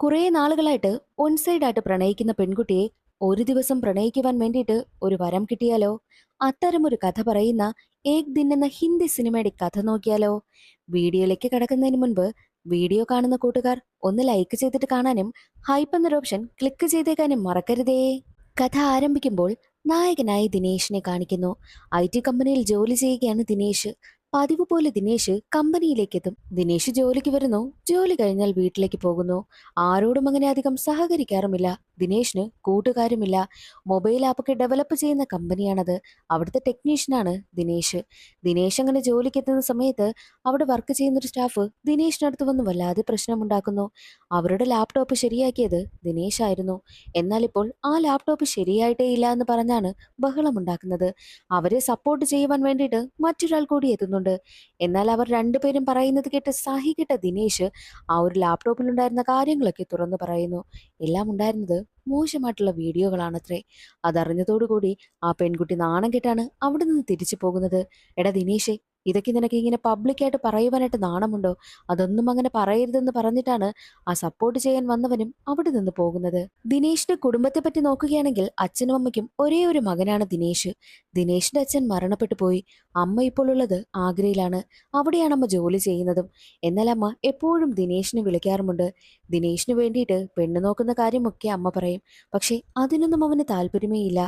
കുറേ നാളുകളായിട്ട് ഒൺ സൈഡായിട്ട് പ്രണയിക്കുന്ന പെൺകുട്ടിയെ ഒരു ദിവസം പ്രണയിക്കുവാൻ വേണ്ടിയിട്ട് ഒരു വരം കിട്ടിയാലോ? അത്തരമൊരു കഥ പറയുന്ന ഏക് ദിൻ എന്ന ഹിന്ദി സിനിമയുടെ കഥ നോക്കിയാലോ? വീഡിയോയിലേക്ക് കടക്കുന്നതിന് മുൻപ് വീഡിയോ കാണുന്ന കൂട്ടുകാർ ഒന്ന് ലൈക്ക് ചെയ്തിട്ട് കാണാനും ഹൈപ്പ് എന്നൊരു ഓപ്ഷൻ ക്ലിക്ക് ചെയ്തേക്കാനും മറക്കരുതേ. കഥ ആരംഭിക്കുമ്പോൾ നായകനായി ദിനേശിനെ കാണിക്കുന്നു. ഐ.ടി കമ്പനിയിൽ ജോലി ചെയ്യുകയാണ് ദിനേശ്. പതിവ് പോലെ ദിനേശ് കമ്പനിയിലേക്ക് എത്തും. ദിനേശ് ജോലിക്ക് വരുന്നു, ജോലി കഴിഞ്ഞാൽ വീട്ടിലേക്ക് പോകുന്നു. ആരോടും അങ്ങനെ അധികം സഹകരിക്കാറുമില്ല. ദിനേശിന് കൂട്ടുകാരുമില്ല. മൊബൈൽ ആപ്പൊക്കെ ഡെവലപ്പ് ചെയ്യുന്ന കമ്പനിയാണത്. അവിടുത്തെ ടെക്നീഷ്യനാണ് ദിനേശ്. ദിനേശ് അങ്ങനെ ജോലിക്ക് എത്തുന്ന സമയത്ത് അവിടെ വർക്ക് ചെയ്യുന്നൊരു സ്റ്റാഫ് ദിനേശിനടുത്ത് വന്ന് വല്ലാതെ പ്രശ്നമുണ്ടാക്കുന്നു. അവരുടെ ലാപ്ടോപ്പ് ശരിയാക്കിയത് ദിനേശായിരുന്നു. എന്നാൽ ഇപ്പോൾ ആ ലാപ്ടോപ്പ് ശരിയായിട്ടേ ഇല്ല എന്ന് പറഞ്ഞാണ് ബഹളമുണ്ടാക്കുന്നത്. അവരെ സപ്പോർട്ട് ചെയ്യുവാൻ വേണ്ടിയിട്ട് മറ്റൊരാൾ കൂടി എത്തുന്നുണ്ട്. എന്നാൽ അവർ രണ്ടുപേരും പറയുന്നത് കേട്ട് സഹികെട്ട ദിനേശ് ആ ഒരു ലാപ്ടോപ്പിലുണ്ടായിരുന്ന കാര്യങ്ങളൊക്കെ തുറന്നു പറയുന്നു. എല്ലാം ഉണ്ടായിരുന്നത് മോശമായിട്ടുള്ള വീഡിയോകളാണത്രേ. അതറിഞ്ഞതോടുകൂടി ആ പെൺകുട്ടി നാണം കെട്ടാണ് അവിടെ നിന്ന് തിരിച്ചു പോകുന്നത്. എടാ ദിനേശേ, ഇതൊക്കെ നിനക്ക് ഇങ്ങനെ പബ്ലിക്കായിട്ട് പറയുവാനായിട്ട് നാണമുണ്ടോ? അതൊന്നും അങ്ങനെ പറയരുതെന്ന് പറഞ്ഞിട്ടാണ് ആ സപ്പോർട്ട് ചെയ്യാൻ വന്നവനും അവിടെ നിന്ന് പോകുന്നത്. ദിനേശിന്റെ കുടുംബത്തെ പറ്റി നോക്കുകയാണെങ്കിൽ അച്ഛനും അമ്മയ്ക്കും ഒരേ ഒരു മകനാണ് ദിനേശ്. ദിനേശിന്റെ അച്ഛൻ മരണപ്പെട്ടു പോയി. അമ്മ ഇപ്പോൾ ഉള്ളത് ആഗ്രയിലാണ്. അവിടെയാണ് അമ്മ ജോലി ചെയ്യുന്നതും. എന്നാൽ അമ്മ എപ്പോഴും ദിനേശിനെ വിളിക്കാറുമുണ്ട്. ദിനേശിന് വേണ്ടിയിട്ട് പെണ്ണ് നോക്കുന്ന കാര്യമൊക്കെ അമ്മ പറയും. പക്ഷേ അതിനൊന്നും അവന് താല്പര്യമേ ഇല്ല.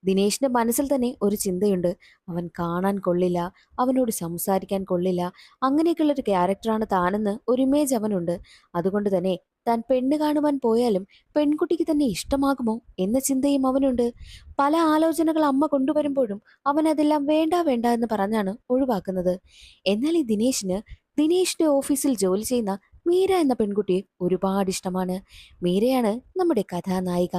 ദിനേശിന്റെ മനസ്സിൽ തന്നെ ഒരു ചിന്തയുണ്ട്. അവൻ കാണാൻ കൊള്ളില്ല, അവനോട് സംസാരിക്കാൻ കൊള്ളില്ല, അങ്ങനെയൊക്കെയുള്ളൊരു ക്യാരക്ടറാണ് താനെന്ന് ഒരു ഇമേജ് അവനുണ്ട്. അതുകൊണ്ട് തന്നെ താൻ പെണ്ണ് കാണുവാൻ പോയാലും പെൺകുട്ടിക്ക് തന്നെ ഇഷ്ടമാകുമോ എന്ന ചിന്തയും അവനുണ്ട്. പല ആലോചനകൾ അമ്മ കൊണ്ടുവരുമ്പോഴും അവൻ അതെല്ലാം വേണ്ട വേണ്ട എന്ന് പറഞ്ഞാണ് ഒഴിവാക്കുന്നത്. എന്നാൽ ഈ ദിനേശിന്റെ ഓഫീസിൽ ജോലി ചെയ്യുന്ന മീര എന്ന പെൺകുട്ടിയെ ഒരുപാട് ഇഷ്ടമാണ്. മീരയാണ് നമ്മുടെ കഥാനായിക.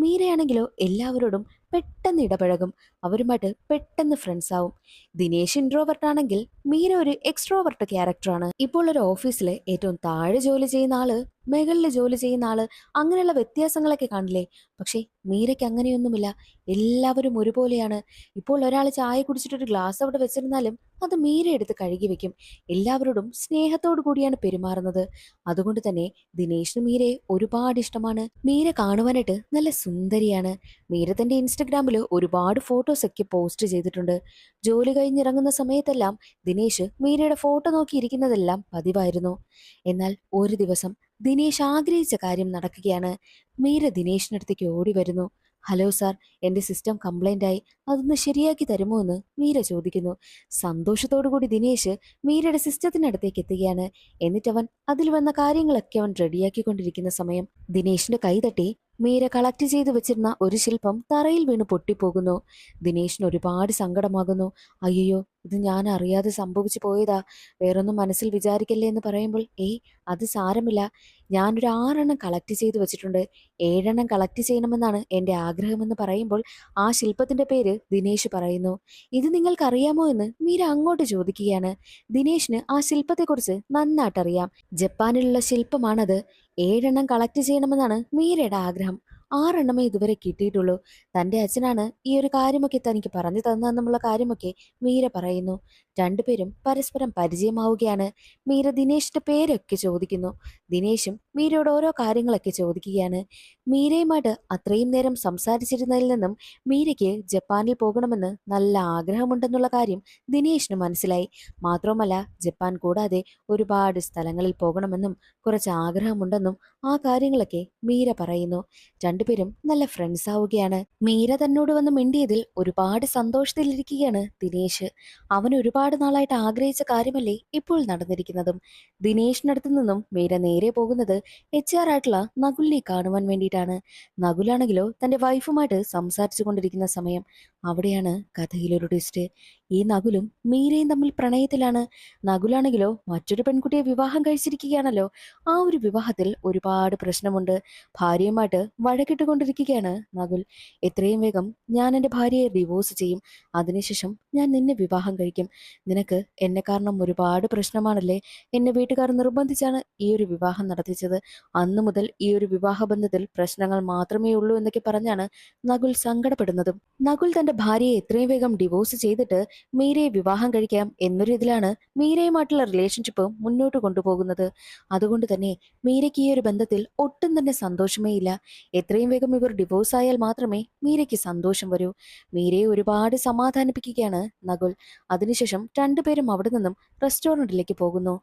മീരയാണെങ്കിലോ എല്ലാവരോടും പെട്ടെന്ന് ഇടപഴകും. അവരുമായിട്ട് പെട്ടെന്ന് ഫ്രണ്ട്സ് ആവും. ദിനേശ് ഇൻട്രോവർട്ട് ആണെങ്കിൽ മീര ഒരു എക്സ്ട്രോവർട്ട് ക്യാരക്ടറാണ്. ഇപ്പോൾ ഒരു ഓഫീസിലെ ഏറ്റവും താഴെ ജോലി ചെയ്യുന്ന ആള്, മുകളിൽ ജോലി ചെയ്യുന്ന ആള്, അങ്ങനെയുള്ള വ്യത്യാസങ്ങളൊക്കെ കാണില്ലേ? പക്ഷേ മീരയ്ക്ക് അങ്ങനെയൊന്നുമില്ല. എല്ലാവരും ഒരുപോലെയാണ്. ഇപ്പോൾ ഒരാൾ ചായ കുടിച്ചിട്ടൊരു ഗ്ലാസ് അവിടെ വെച്ചിരുന്നാലും അത് മീര എടുത്ത് കഴുകി വെക്കും. എല്ലാവരോടും സ്നേഹത്തോടു കൂടിയാണ് പെരുമാറുന്നത്. അതുകൊണ്ട് തന്നെ ദിനേശിന് മീരയെ ഒരുപാട് ഇഷ്ടമാണ്. മീര കാണുവാനായിട്ട് നല്ല സുന്ദരിയാണ്. മീര തന്റെ ഇൻസ്റ്റഗ്രാമിൽ ഒരുപാട് ഫോട്ടോസ് ഒക്കെ പോസ്റ്റ് ചെയ്തിട്ടുണ്ട്. ജോലി കഴിഞ്ഞിറങ്ങുന്ന സമയത്തെല്ലാം ദിനേശ് മീരയുടെ ഫോട്ടോ നോക്കിയിരിക്കുന്നതെല്ലാം പതിവായിരുന്നു. എന്നാൽ ഒരു ദിവസം ദിനേശ് ആഗ്രഹിച്ച കാര്യം നടക്കുകയാണ്. മീര ദിനേശിനടുത്തേക്ക് ഓടി വരുന്നു. ഹലോ സാർ, എന്റെ സിസ്റ്റം കംപ്ലൈന്റ് ആയി, അതൊന്ന് ശരിയാക്കി തരുമോ എന്ന് മീര ചോദിക്കുന്നു. സന്തോഷത്തോടു കൂടി ദിനേശ് മീരയുടെ സിസ്റ്റത്തിനടുത്തേക്ക് എത്തുകയാണ്. എന്നിട്ട് അവൻ അതിൽ വന്ന കാര്യങ്ങളൊക്കെ അവൻ റെഡിയാക്കിക്കൊണ്ടിരിക്കുന്ന സമയം ദിനേശിന്റെ കൈ തട്ടി മീര കളക്ട് ചെയ്തു വെച്ചിരുന്ന ഒരു ശില്പം തറയിൽ വീണ് പൊട്ടിപ്പോകുന്നു. ദിനേശിന് ഒരുപാട് സങ്കടമാകുന്നു. അയ്യോ, ഇത് ഞാൻ അറിയാതെ സംഭവിച്ചു പോയതാ, വേറൊന്നും മനസ്സിൽ വിചാരിക്കല്ലേ എന്ന് പറയുമ്പോൾ അത് സാരമില്ല, ഞാനൊരു 6 എണ്ണം കളക്ട് ചെയ്തു വെച്ചിട്ടുണ്ട്, 7 എണ്ണം കളക്ട് ചെയ്യണമെന്നാണ് എൻ്റെ ആഗ്രഹമെന്ന് പറയുമ്പോൾ ആ ശില്പത്തിന്റെ പേര് ദിനേശ് പറയുന്നു. ഇത് നിങ്ങൾക്കറിയാമോ എന്ന് മീര അങ്ങോട്ട് ചോദിക്കുകയാണ്. ദിനേശിന് ആ ശില്പത്തെക്കുറിച്ച് നന്നായിട്ടറിയാം. ജപ്പാനിലുള്ള ശില്പമാണത്. 7 എണ്ണം കളക്ട് ചെയ്യണമെന്നാണ് മീരയുടെ ആഗ്രഹം. 6 എണ്ണമേ ഇതുവരെ കിട്ടിയിട്ടുള്ളൂ. തന്റെ അച്ഛനാണ് ഈ ഒരു കാര്യമൊക്കെ തനിക്ക് പറഞ്ഞു തന്നെന്നുള്ള കാര്യമൊക്കെ മീര പറയുന്നു. രണ്ടുപേരും പരസ്പരം പരിചയമാവുകയാണ്. മീര ദിനേശിന്റെ പേരൊക്കെ ചോദിക്കുന്നു. ദിനേശും മീരയോട് ഓരോ കാര്യങ്ങളൊക്കെ ചോദിക്കുകയാണ്. മീരയുമായിട്ട് അത്രയും നേരം സംസാരിച്ചിരുന്നതിൽ നിന്നും മീരയ്ക്ക് ജപ്പാനിൽ പോകണമെന്ന് നല്ല ആഗ്രഹമുണ്ടെന്നുള്ള കാര്യം ദിനേശിന് മനസ്സിലായി. മാത്രവുമല്ല, ജപ്പാൻ കൂടാതെ ഒരുപാട് സ്ഥലങ്ങളിൽ പോകണമെന്നും കുറച്ച് ആഗ്രഹമുണ്ടെന്നും ആ കാര്യങ്ങളൊക്കെ മീര പറയുന്നു. രണ്ടുപേരും നല്ല ഫ്രണ്ട്സ് ആവുകയാണ്. മീര തന്നോട് വന്ന് മിണ്ടിയതിൽ ഒരുപാട് സന്തോഷത്തിലിരിക്കുകയാണ് ദിനേശ്. അവൻ ഒരുപാട് നാളായിട്ട് ആഗ്രഹിച്ച കാര്യമല്ലേ ഇപ്പോൾ നടന്നിരിക്കുന്നതും. ദിനേശിനടുത്ത് നിന്നും മീര നേരെ പോകുന്നത് HR ആയിട്ടുള്ള നകുലിനെ കാണുവാൻ വേണ്ടിയിട്ടാണ്. നകുലാണെങ്കിലോ തന്റെ വൈഫുമായിട്ട് സംസാരിച്ചു കൊണ്ടിരിക്കുന്ന സമയം അവിടെയാണ് കഥയിലൊരു ട്വിസ്റ്റ്. ഈ നകുലും മീരയും തമ്മിൽ പ്രണയത്തിലാണ്. നകുലാണെങ്കിലോ മറ്റൊരു പെൺകുട്ടിയെ വിവാഹം കഴിച്ചിരിക്കുകയാണല്ലോ. ആ ഒരു വിവാഹത്തിൽ ഒരുപാട് പ്രശ്നമുണ്ട്. ഭാര്യയുമായിട്ട് വഴക്കിട്ടുകൊണ്ടിരിക്കുകയാണ് നകുൽ. എത്രയും വേഗം ഞാൻ എൻ്റെ ഭാര്യയെ ഡിവോഴ്സ് ചെയ്യും. അതിനുശേഷം ഞാൻ നിന്നെ വിവാഹം കഴിക്കും. നിനക്ക് എന്നെ കാരണം ഒരുപാട് പ്രശ്നമാണല്ലേ. എന്നെ വീട്ടുകാർ നിർബന്ധിച്ചാണ് ഈ ഒരു വിവാഹം നടത്തിച്ചത്. അന്നു മുതൽ ഈ ഒരു വിവാഹ ബന്ധത്തിൽ പ്രശ്നങ്ങൾ മാത്രമേ ഉള്ളൂ എന്നൊക്കെ പറഞ്ഞാണ് നകുൽ സങ്കടപ്പെടുന്നതും. നകുൽ തന്റെ ഭാര്യയെ എത്രയും വേഗം ഡിവോഴ്സ് ചെയ്തിട്ട് മീരയെ വിവാഹം കഴിക്കാം എന്നൊരു ഇതിലാണ് മീരയുമായിട്ടുള്ള റിലേഷൻഷിപ്പ് മുന്നോട്ട് കൊണ്ടുപോകുന്നത്. അതുകൊണ്ട് തന്നെ മീരയ്ക്ക് ഈ ഒരു ബന്ധത്തിൽ ഒട്ടും തന്നെ സന്തോഷമേ ഇല്ല. എത്രയും വേഗം ഇവർ ഡിവോഴ്സ് ആയാൽ മാത്രമേ മീരയ്ക്ക് സന്തോഷം വരൂ. മീരയെ ഒരുപാട് സമാധാനിപ്പിക്കുകയാണ് നകുൽ. അതിനുശേഷം രണ്ടുപേരും അവിടെ നിന്നും റെസ്റ്റോറന്റിലേക്ക് പോകുന്നു.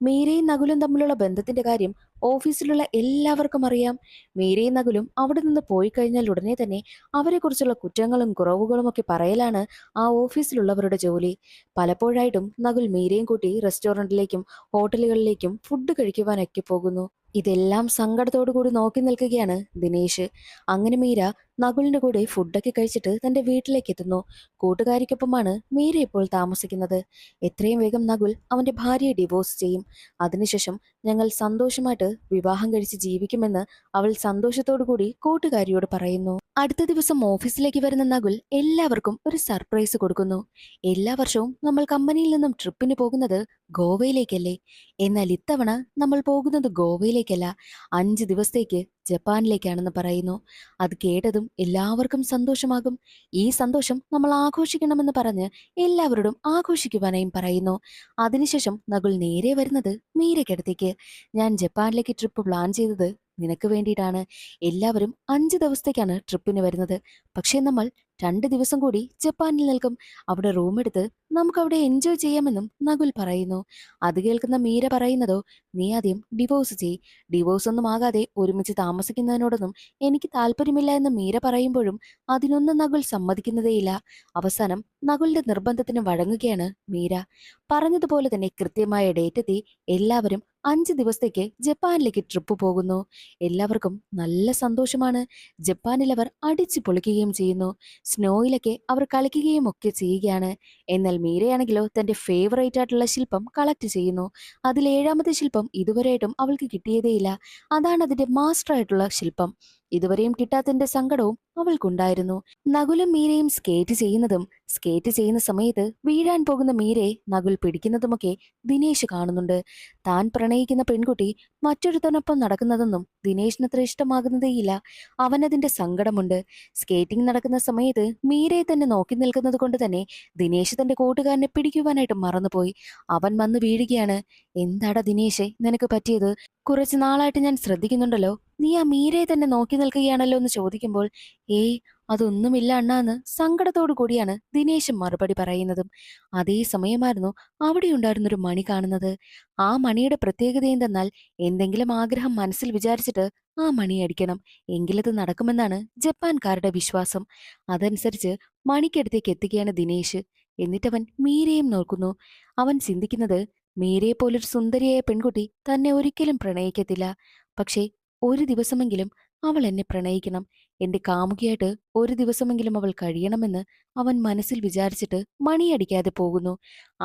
മീരയും നകുലും തമ്മിലുള്ള ബന്ധത്തിന്റെ കാര്യം ഓഫീസിലുള്ള എല്ലാവർക്കും അറിയാം. മീരയും നകുലും അവിടെ നിന്ന് പോയി കഴിഞ്ഞാൽ ഉടനെ തന്നെ അവരെക്കുറിച്ചുള്ള കുറ്റങ്ങളും കുറവുകളും ഒക്കെ പറയലാണ് ആ ഓഫീസിലുള്ളവരുടെ ജോലി. പലപ്പോഴായിട്ടും നകുൽ മീരയും കൂട്ടി റെസ്റ്റോറന്റിലേക്കും ഹോട്ടലുകളിലേക്കും ഫുഡ് കഴിക്കുവാനൊക്കെ പോകുന്നു. ഇതെല്ലാം സങ്കടത്തോടു കൂടി നോക്കി നിൽക്കുകയാണ് ദിനേശ്. അങ്ങനെ മീര നകുലിന്റെ കൂടെ ഫുഡൊക്കെ കഴിച്ചിട്ട് തന്റെ വീട്ടിലേക്ക് എത്തുന്നു. കൂട്ടുകാരിക്കൊപ്പമാണ് മീര ഇപ്പോൾ താമസിക്കുന്നത്. എത്രയും വേഗം നകുൽ അവന്റെ ഭാര്യയെ ഡിവോഴ്സ് ചെയ്യും. അതിനുശേഷം ഞങ്ങൾ സന്തോഷമായിട്ട് വിവാഹം കഴിച്ച് ജീവിക്കുമെന്ന് അവൾ സന്തോഷത്തോടു കൂടി കൂട്ടുകാരിയോട് പറയുന്നു. അടുത്ത ദിവസം ഓഫീസിലേക്ക് വരുന്ന നകുൽ എല്ലാവർക്കും ഒരു സർപ്രൈസ് കൊടുക്കുന്നു. എല്ലാ വർഷവും നമ്മൾ കമ്പനിയിൽ നിന്നും ട്രിപ്പിന് പോകുന്നത് ഗോവയിലേക്കല്ലേ. എന്നാൽ ഇത്തവണ നമ്മൾ പോകുന്നത് ഗോവയിലേക്കല്ല, 5 ദിവസത്തേക്ക് ജപ്പാനിലേക്കാണെന്ന് പറയുന്നു. അത് കേട്ടതും എല്ലാവർക്കും സന്തോഷമാകും. ഈ സന്തോഷം നമ്മൾ ആഘോഷിക്കണമെന്ന് പറഞ്ഞ് എല്ലാവരോടും ആഘോഷിക്കുവാനായും പറയുന്നു. അതിനുശേഷം നകുൽ നേരെ വരുന്നത് മീരയ്ക്കടുത്തേക്ക്. ഞാൻ ജപ്പാനിലേക്ക് ട്രിപ്പ് പ്ലാൻ ചെയ്തത് നിനക്ക് വേണ്ടിയിട്ടാണ്. എല്ലാവരും 5 ദിവസത്തേക്കാണ് ട്രിപ്പിന് വരുന്നത്. പക്ഷേ നമ്മൾ 2 ദിവസം കൂടി ജപ്പാനിൽ നിൽക്കും. അവിടെ റൂമെടുത്ത് നമുക്കവിടെ എൻജോയ് ചെയ്യാമെന്നും നകുൽ പറയുന്നു. അത് കേൾക്കുന്ന മീര പറയുന്നതോ, നീ ആദ്യം ഡിവോഴ്സ് ചെയ്. ഡിവോഴ്സ് ഒന്നും ആകാതെ ഒരുമിച്ച് താമസിക്കുന്നതിനോടൊന്നും എനിക്ക് താല്പര്യമില്ല എന്ന് മീര പറയുമ്പോഴും അതിനൊന്നും നകുൽ സമ്മതിക്കുന്നതേയില്ല. അവസാനം നകുലിന്റെ നിർബന്ധത്തിന് വഴങ്ങുകയാണ് മീര. പറഞ്ഞതുപോലെ തന്നെ കൃത്യമായ ഡേറ്റ് എത്തി എല്ലാവരും 5 ദിവസത്തേക്ക് ജപ്പാനിലേക്ക് ട്രിപ്പ് പോകുന്നു. എല്ലാവർക്കും നല്ല സന്തോഷമാണ്. ജപ്പാനിൽ അവർ അടിച്ചു പൊളിക്കുകയും ചെയ്യുന്നു. സ്നോയിലൊക്കെ അവർ കളിക്കുകയും ഒക്കെ ചെയ്യുകയാണ്. എന്നാൽ മീരയാണെങ്കിലോ തന്റെ ഫേവറേറ്റ് ആയിട്ടുള്ള ശില്പം കളക്ട് ചെയ്യുന്നു. അതിൽ 7ാമത്തെ ശില്പം ഇതുവരെയായിട്ടും അവൾക്ക് കിട്ടിയതേയില്ല. അതാണ് അതിന്റെ മാസ്റ്റർ ആയിട്ടുള്ള ശില്പം. ഇതുവരെയും കിട്ടാത്തതിന്റെ സങ്കടവും അവൾക്കുണ്ടായിരുന്നു. നകുലും മീരയും സ്കേറ്റ് ചെയ്യുന്ന സമയത്ത് വീഴാൻ പോകുന്ന മീരയെ നകുൽ പിടിക്കുന്നതുമൊക്കെ ദിനേശ് കാണുന്നുണ്ട്. താൻ പ്രണയിക്കുന്ന പെൺകുട്ടി മറ്റൊരുത്തനൊപ്പം നടക്കുന്നതൊന്നും ദിനേശിനത്ര ഇഷ്ടമാകുന്നതേയില്ല. അവനതിന്റെ സങ്കടമുണ്ട്. സ്കേറ്റിംഗ് നടക്കുന്ന സമയത്ത് മീരയെ തന്നെ നോക്കി നിൽക്കുന്നത് കൊണ്ട് തന്നെ ദിനേശ് തന്റെ കൂട്ടുകാരനെ പിടിക്കുവാനായിട്ട് മറന്നുപോയി. അവൻ വന്ന് വീഴുകയാണ്. എന്താടാ ദിനേശേ നിനക്ക് പറ്റിയത്? കുറച്ചു നാളായിട്ട് ഞാൻ ശ്രദ്ധിക്കുന്നുണ്ടല്ലോ, നീ ആ മീരയെ തന്നെ നോക്കി നിൽക്കുകയാണല്ലോ എന്ന് ചോദിക്കുമ്പോൾ, ഏയ് അതൊന്നുമില്ല അണ്ണാന്ന് സങ്കടത്തോടു കൂടിയാണ് ദിനേശ് മറുപടി പറയുന്നതും. അതേ സമയമായിരുന്നു അവിടെയുണ്ടായിരുന്നൊരു മണി കാണുന്നത്. ആ മണിയുടെ പ്രത്യേകത എന്തെന്നാൽ, എന്തെങ്കിലും ആഗ്രഹം മനസ്സിൽ വിചാരിച്ചിട്ട് ആ മണി അടിക്കണം, എങ്കിലത് നടക്കുമെന്നാണ് ജപ്പാൻകാരുടെ വിശ്വാസം. അതനുസരിച്ച് മണിക്കടുത്തേക്ക് എത്തുകയാണ് ദിനേശ്. എന്നിട്ടവൻ മീരയും നോക്കുന്നു. അവൻ ചിന്തിക്കുന്നത്, മീരയെ പോലൊരു സുന്ദരിയായ പെൺകുട്ടി തന്നെ ഒരിക്കലും പ്രണയിക്കത്തില്ല. പക്ഷേ ഒരു ദിവസമെങ്കിലും അവൾ എന്നെ പ്രണയിക്കണം. എന്റെ കാമുകിയായിട്ട് ഒരു ദിവസമെങ്കിലും അവൾ കഴിയണമെന്ന് അവൻ മനസ്സിൽ വിചാരിച്ചിട്ട് മണിയടിക്കാതെ പോകുന്നു.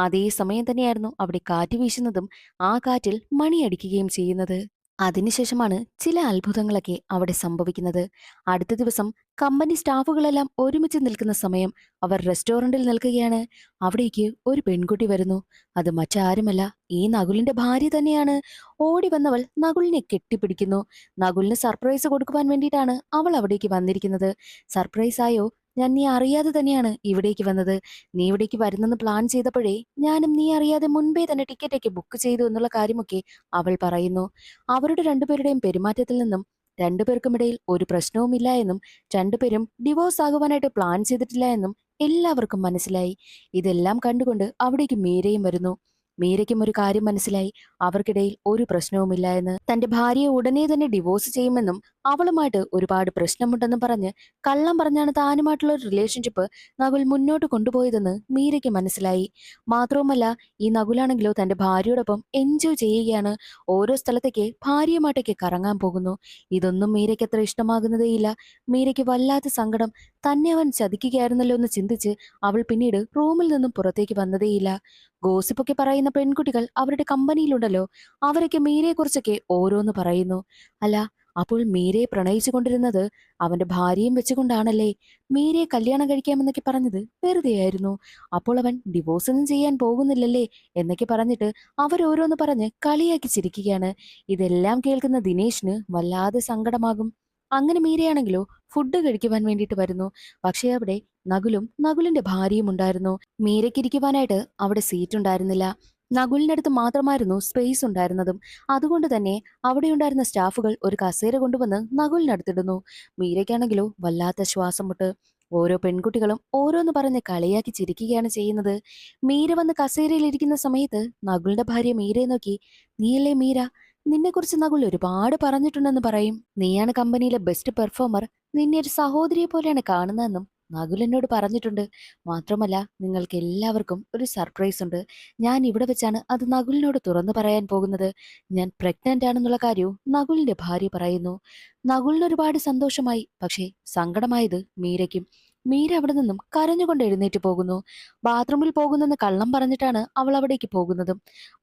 അതേ സമയം തന്നെയായിരുന്നു അവിടെ കാറ്റ് വീശുന്നതും ആ കാറ്റിൽ മണിയടിക്കുകയും ചെയ്യുന്നത്. അതിനുശേഷമാണ് ചില അത്ഭുതങ്ങളൊക്കെ അവിടെ സംഭവിക്കുന്നത്. അടുത്ത ദിവസം കമ്പനി സ്റ്റാഫുകളെല്ലാം ഒരുമിച്ച് നിൽക്കുന്ന സമയം അവർ റെസ്റ്റോറന്റിൽ നിൽക്കുകയാണ്. അവിടേക്ക് ഒരു പെൺകുട്ടി വരുന്നു. അത് മറ്റാരുമല്ല, ഈ നകുലിന്റെ ഭാര്യ തന്നെയാണ്. ഓടി വന്നവൾ നകുലിനെ കെട്ടിപ്പിടിക്കുന്നു. നകുലിന് സർപ്രൈസ് കൊടുക്കുവാൻ വേണ്ടിയിട്ടാണ് അവൾ അവിടേക്ക് വന്നിരിക്കുന്നത്. സർപ്രൈസ് ആയോ? ഞാൻ നീ അറിയാതെ തന്നെയാണ് ഇവിടേക്ക് വന്നത്. നീ ഇവിടേക്ക് വരുന്നെന്ന് പ്ലാൻ ചെയ്തപ്പോഴേ ഞാനും നീ അറിയാതെ മുൻപേ തന്നെ ടിക്കറ്റൊക്കെ ബുക്ക് ചെയ്തു എന്നുള്ള കാര്യമൊക്കെ അവൾ പറയുന്നു. അവരുടെ രണ്ടുപേരുടെയും പെരുമാറ്റത്തിൽ നിന്നും രണ്ടുപേർക്കുമിടയിൽ ഒരു പ്രശ്നവുമില്ല എന്നും രണ്ടുപേരും ഡിവോഴ്സ് ആകുവാനായിട്ട് പ്ലാൻ ചെയ്തിട്ടില്ല എന്നും എല്ലാവർക്കും മനസ്സിലായി. ഇതെല്ലാം കണ്ടുകൊണ്ട് അവിടേക്ക് മീരയും വരുന്നു. മീരയ്ക്കും ഒരു കാര്യം മനസ്സിലായി, അവർക്കിടയിൽ ഒരു പ്രശ്നവുമില്ല എന്ന്. തന്റെ ഭാര്യയെ ഉടനെ തന്നെ ഡിവോഴ്സ് ചെയ്യുമെന്നും അവളുമായിട്ട് ഒരുപാട് പ്രശ്നമുണ്ടെന്നും പറഞ്ഞ് കള്ളം പറഞ്ഞാണ് താനുമായിട്ടുള്ള ഒരു റിലേഷൻഷിപ്പ് നകുൽ മുന്നോട്ട് കൊണ്ടുപോയതെന്ന് മീരയ്ക്ക് മനസ്സിലായി. മാത്രവുമല്ല, ഈ നകുലാണെങ്കിലോ തന്റെ ഭാര്യയോടൊപ്പം എൻജോയ് ചെയ്യുകയാണ്. ഓരോ സ്ഥലത്തേക്ക് ഭാര്യയുമായിട്ടൊക്കെ കറങ്ങാൻ പോകുന്നു. ഇതൊന്നും മീരയ്ക്ക് അത്ര ഇഷ്ടമാകുന്നതേയില്ല. മീരയ്ക്ക് വല്ലാത്ത സങ്കടം. തന്നെ അവൻ ചതിക്കുകയായിരുന്നല്ലോ എന്ന് ചിന്തിച്ച് അവൾ പിന്നീട് റൂമിൽ നിന്നും പുറത്തേക്ക് വന്നതേയില്ല. ഗോസിപ്പൊക്കെ പറയുന്ന പെൺകുട്ടികൾ അവരുടെ കമ്പനിയിലുണ്ടല്ലോ, അവരൊക്കെ മീരയെക്കുറിച്ചൊക്കെ ഓരോന്ന് പറയുന്നു. അല്ല, അപ്പോൾ മീരയെ പ്രണയിച്ചു കൊണ്ടിരുന്നത് അവന്റെ ഭാര്യയും വെച്ചുകൊണ്ടാണല്ലേ? മീരയെ കല്യാണം കഴിക്കാമെന്നൊക്കെ പറഞ്ഞത് വെറുതെയായിരുന്നു. അപ്പോൾ അവൻ ഡിവോഴ്സ് ഒന്നും ചെയ്യാൻ പോകുന്നില്ലല്ലേ എന്നൊക്കെ പറഞ്ഞിട്ട് അവരോരോന്ന് പറഞ്ഞ് കളിയാക്കി ചിരിക്കുകയാണ്. ഇതെല്ലാം കേൾക്കുന്ന ദിനേശിന് വല്ലാതെ സങ്കടമാകും. അങ്ങനെ മീരയാണെങ്കിലോ ഫുഡ് കഴിക്കുവാൻ വേണ്ടിയിട്ട് വരുന്നു. പക്ഷേ അവിടെ നകുലിന്റെ ഭാര്യയും ഉണ്ടായിരുന്നു. മീരയ്ക്കിരിക്കുവാനായിട്ട് അവിടെ സീറ്റ് ഉണ്ടായിരുന്നില്ല. നകുലിന്റെ അടുത്ത് മാത്രമായിരുന്നു സ്പേസ് ഉണ്ടായിരുന്നതും. അതുകൊണ്ട് തന്നെ അവിടെയുണ്ടായിരുന്ന സ്റ്റാഫുകൾ ഒരു കസേര കൊണ്ടുവന്ന് നകുലിനടുത്തിടുന്നു. മീരയ്ക്കാണെങ്കിലോ വല്ലാത്ത ശ്വാസം മുട്ട്. ഓരോ പെൺകുട്ടികളും ഓരോന്ന് പറഞ്ഞ് കളിയാക്കി ചിരിക്കുകയാണ് ചെയ്യുന്നത്. മീര വന്ന് കസേരയിൽ ഇരിക്കുന്ന സമയത്ത് നകുലിന്റെ ഭാര്യ മീരയെ നോക്കി, നീയല്ലേ മീര, നിന്നെക്കുറിച്ച് നകുൽ ഒരുപാട് പറഞ്ഞിട്ടുണ്ടെന്ന് പറയും. നീയാണ് കമ്പനിയിലെ ബെസ്റ്റ് പെർഫോമർ, നിന്നെ ഒരു സഹോദരിയെ പോലെയാണ് കാണുന്നതെന്നും നകുൽ എന്നോട് പറഞ്ഞിട്ടുണ്ട്. മാത്രമല്ല നിങ്ങൾക്ക് എല്ലാവർക്കും ഒരു സർപ്രൈസ് ഉണ്ട്. ഞാൻ ഇവിടെ വെച്ചാണ് അത് നകുലിനോട് തുറന്നു പറയാൻ പോകുന്നത്. ഞാൻ പ്രഗ്നന്റ് ആണെന്നുള്ള കാര്യവും നകുലിന്റെ ഭാര്യ പറയുന്നു. നകുലിന് ഒരുപാട് സന്തോഷമായി. പക്ഷേ സങ്കടമായത് മീരയ്ക്കും. മീര അവിടെ നിന്നും കരഞ്ഞുകൊണ്ട് എഴുന്നേറ്റ് പോകുന്നു. ബാത്റൂമിൽ പോകുന്നെന്ന് കള്ളം പറഞ്ഞിട്ടാണ് അവൾ അവിടേക്ക് പോകുന്നതും.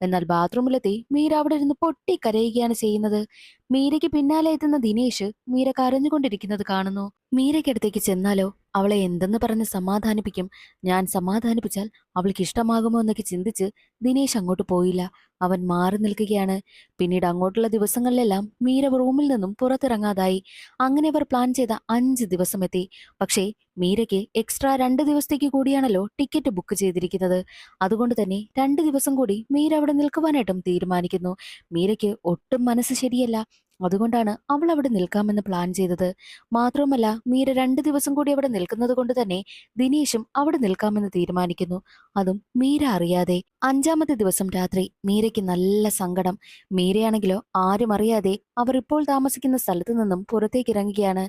എന്നാൽ ബാത്റൂമിലെത്തി മീര അവിടെ ഇരുന്ന് പൊട്ടി കരയുകയാണ് ചെയ്യുന്നത്. മീരയ്ക്ക് പിന്നാലെ എത്തുന്ന ദിനേശ് മീര കരഞ്ഞുകൊണ്ടിരിക്കുന്നത് കാണുന്നു. മീരയ്ക്കടുത്തേക്ക് ചെന്നാലോ അവളെ എന്തെന്ന് പറഞ്ഞ് സമാധാനിപ്പിക്കും? ഞാൻ സമാധാനിപ്പിച്ചാൽ അവൾക്ക് ഇഷ്ടമാകുമോ എന്നൊക്കെ ചിന്തിച്ച് ദിനേശ് അങ്ങോട്ട് പോയില്ല. അവൻ മാറി നിൽക്കുകയാണ്. പിന്നീട് അങ്ങോട്ടുള്ള ദിവസങ്ങളിലെല്ലാം മീര റൂമിൽ നിന്നും പുറത്തിറങ്ങാതായി. അങ്ങനെ അവർ പ്ലാൻ ചെയ്ത 5 ദിവസം എത്തി. പക്ഷേ മീരയ്ക്ക് എക്സ്ട്രാ 2 ദിവസത്തേക്ക് കൂടിയാണല്ലോ ടിക്കറ്റ് ബുക്ക് ചെയ്തിരിക്കുന്നത്. അതുകൊണ്ട് തന്നെ 2 ദിവസം കൂടി മീര അവിടെ നിൽക്കുവാനായിട്ടും തീരുമാനിക്കുന്നു. മീരയ്ക്ക് ഒട്ടും മനസ്സ് ശരിയല്ല. അതുകൊണ്ടാണ് അവൾ അവിടെ നിൽക്കാമെന്ന് പ്ലാൻ ചെയ്തത്. മാത്രവുമല്ല മീര 2 ദിവസം കൂടി അവിടെ നിൽക്കുന്നത് കൊണ്ട് തന്നെ ദിനേശും അവിടെ നിൽക്കാമെന്ന് തീരുമാനിക്കുന്നു. അതും മീര അറിയാതെ. 5-ാമത്തെ ദിവസം രാത്രി മീരയ്ക്ക് നല്ല സങ്കടം. മീരയാണെങ്കിലോ ആരും അറിയാതെ അവർ ഇപ്പോൾ താമസിക്കുന്ന സ്ഥലത്തു നിന്നും പുറത്തേക്ക് ഇറങ്ങുകയാണ്.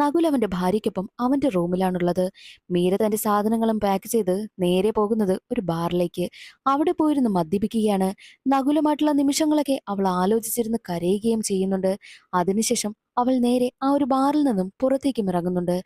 നകുൽ അവന്റെ ഭാര്യയ്ക്കൊപ്പം അവന്റെ റൂമിലാണുള്ളത്. മീര തന്റെ സാധനങ്ങളും പാക്ക് ചെയ്ത് നേരെ പോകുന്നത് ഒരു ബാറിലേക്ക്. അവിടെ പോയിരുന്ന് മദ്യപിക്കുകയാണ്. നകുലുമായിട്ടുള്ള നിമിഷങ്ങളൊക്കെ അവൾ ആലോചിച്ചിരുന്ന് കരയുകയും ചെയ്യുന്നുണ്ട്. അതിനുശേഷം അവൾ നേരെ ആ ഒരു ബാറിൽ നിന്നും പുറത്തേക്കും ഇറങ്ങുന്നുണ്ട്.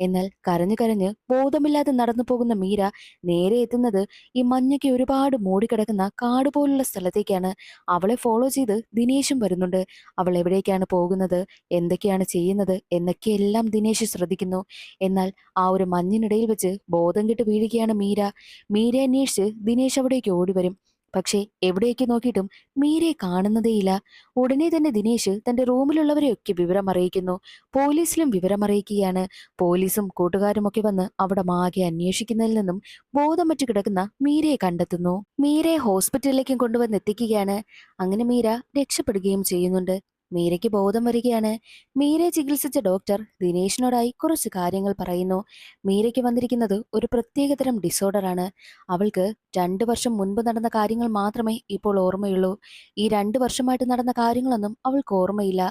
എന്നാൽ കരഞ്ഞു കരഞ്ഞ് ബോധമില്ലാതെ നടന്നു പോകുന്ന മീര നേരെ എത്തുന്നത് ഈ മഞ്ഞയ്ക്ക് ഒരുപാട് മൂടിക്കിടക്കുന്ന കാട് പോലുള്ള സ്ഥലത്തേക്കാണ്. അവളെ ഫോളോ ചെയ്ത് ദിനേശും വരുന്നുണ്ട്. അവൾ എവിടേക്കാണ് പോകുന്നത്, എന്തൊക്കെയാണ് ചെയ്യുന്നത് എന്നൊക്കെയെല്ലാം ദിനേശ് ശ്രദ്ധിക്കുന്നു. എന്നാൽ ആ ഒരു മഞ്ഞിനിടയിൽ വെച്ച് ബോധം കെട്ട് വീഴുകയാണ് മീര. മീര അന്വേഷിച്ച് ദിനേശ് അവിടേക്ക് ഓടിവരും. പക്ഷേ എവിടേക്ക് നോക്കിയിട്ടും മീരയെ കാണുന്നതേയില്ല. ഉടനെ തന്നെ ദിനേശ് തന്റെ റൂമിലുള്ളവരെയൊക്കെ വിവരം അറിയിക്കുന്നു. പോലീസിലും വിവരം അറിയിക്കുകയാണ്. പോലീസും കൂട്ടുകാരുമൊക്കെ വന്ന് അവിടെ മാകെ അന്വേഷിക്കുന്നതിൽ നിന്നും ബോധം മറ്റു കിടക്കുന്ന മീരയെ കണ്ടെത്തുന്നു. മീരയെ ഹോസ്പിറ്റലിലേക്കും കൊണ്ടുവന്നെത്തിക്കുകയാണ്. അങ്ങനെ മീര രക്ഷപ്പെടുകയും ചെയ്യുന്നുണ്ട്. മീരയ്ക്ക് ബോധം വരികയാണ്. മീരയെ ചികിത്സിച്ച ഡോക്ടർ ദിനേശിനോടായി കുറച്ച് കാര്യങ്ങൾ പറയുന്നു. മീരയ്ക്ക് വന്നിരിക്കുന്നത് ഒരു പ്രത്യേകതരം ഡിസോർഡർ ആണ്. അവൾക്ക് 2 വർഷം മുൻപ് നടന്ന കാര്യങ്ങൾ മാത്രമേ ഇപ്പോൾ ഓർമ്മയുള്ളൂ. ഈ 2 വർഷമായിട്ട് നടന്ന കാര്യങ്ങളൊന്നും അവൾക്ക് ഓർമ്മയില്ല.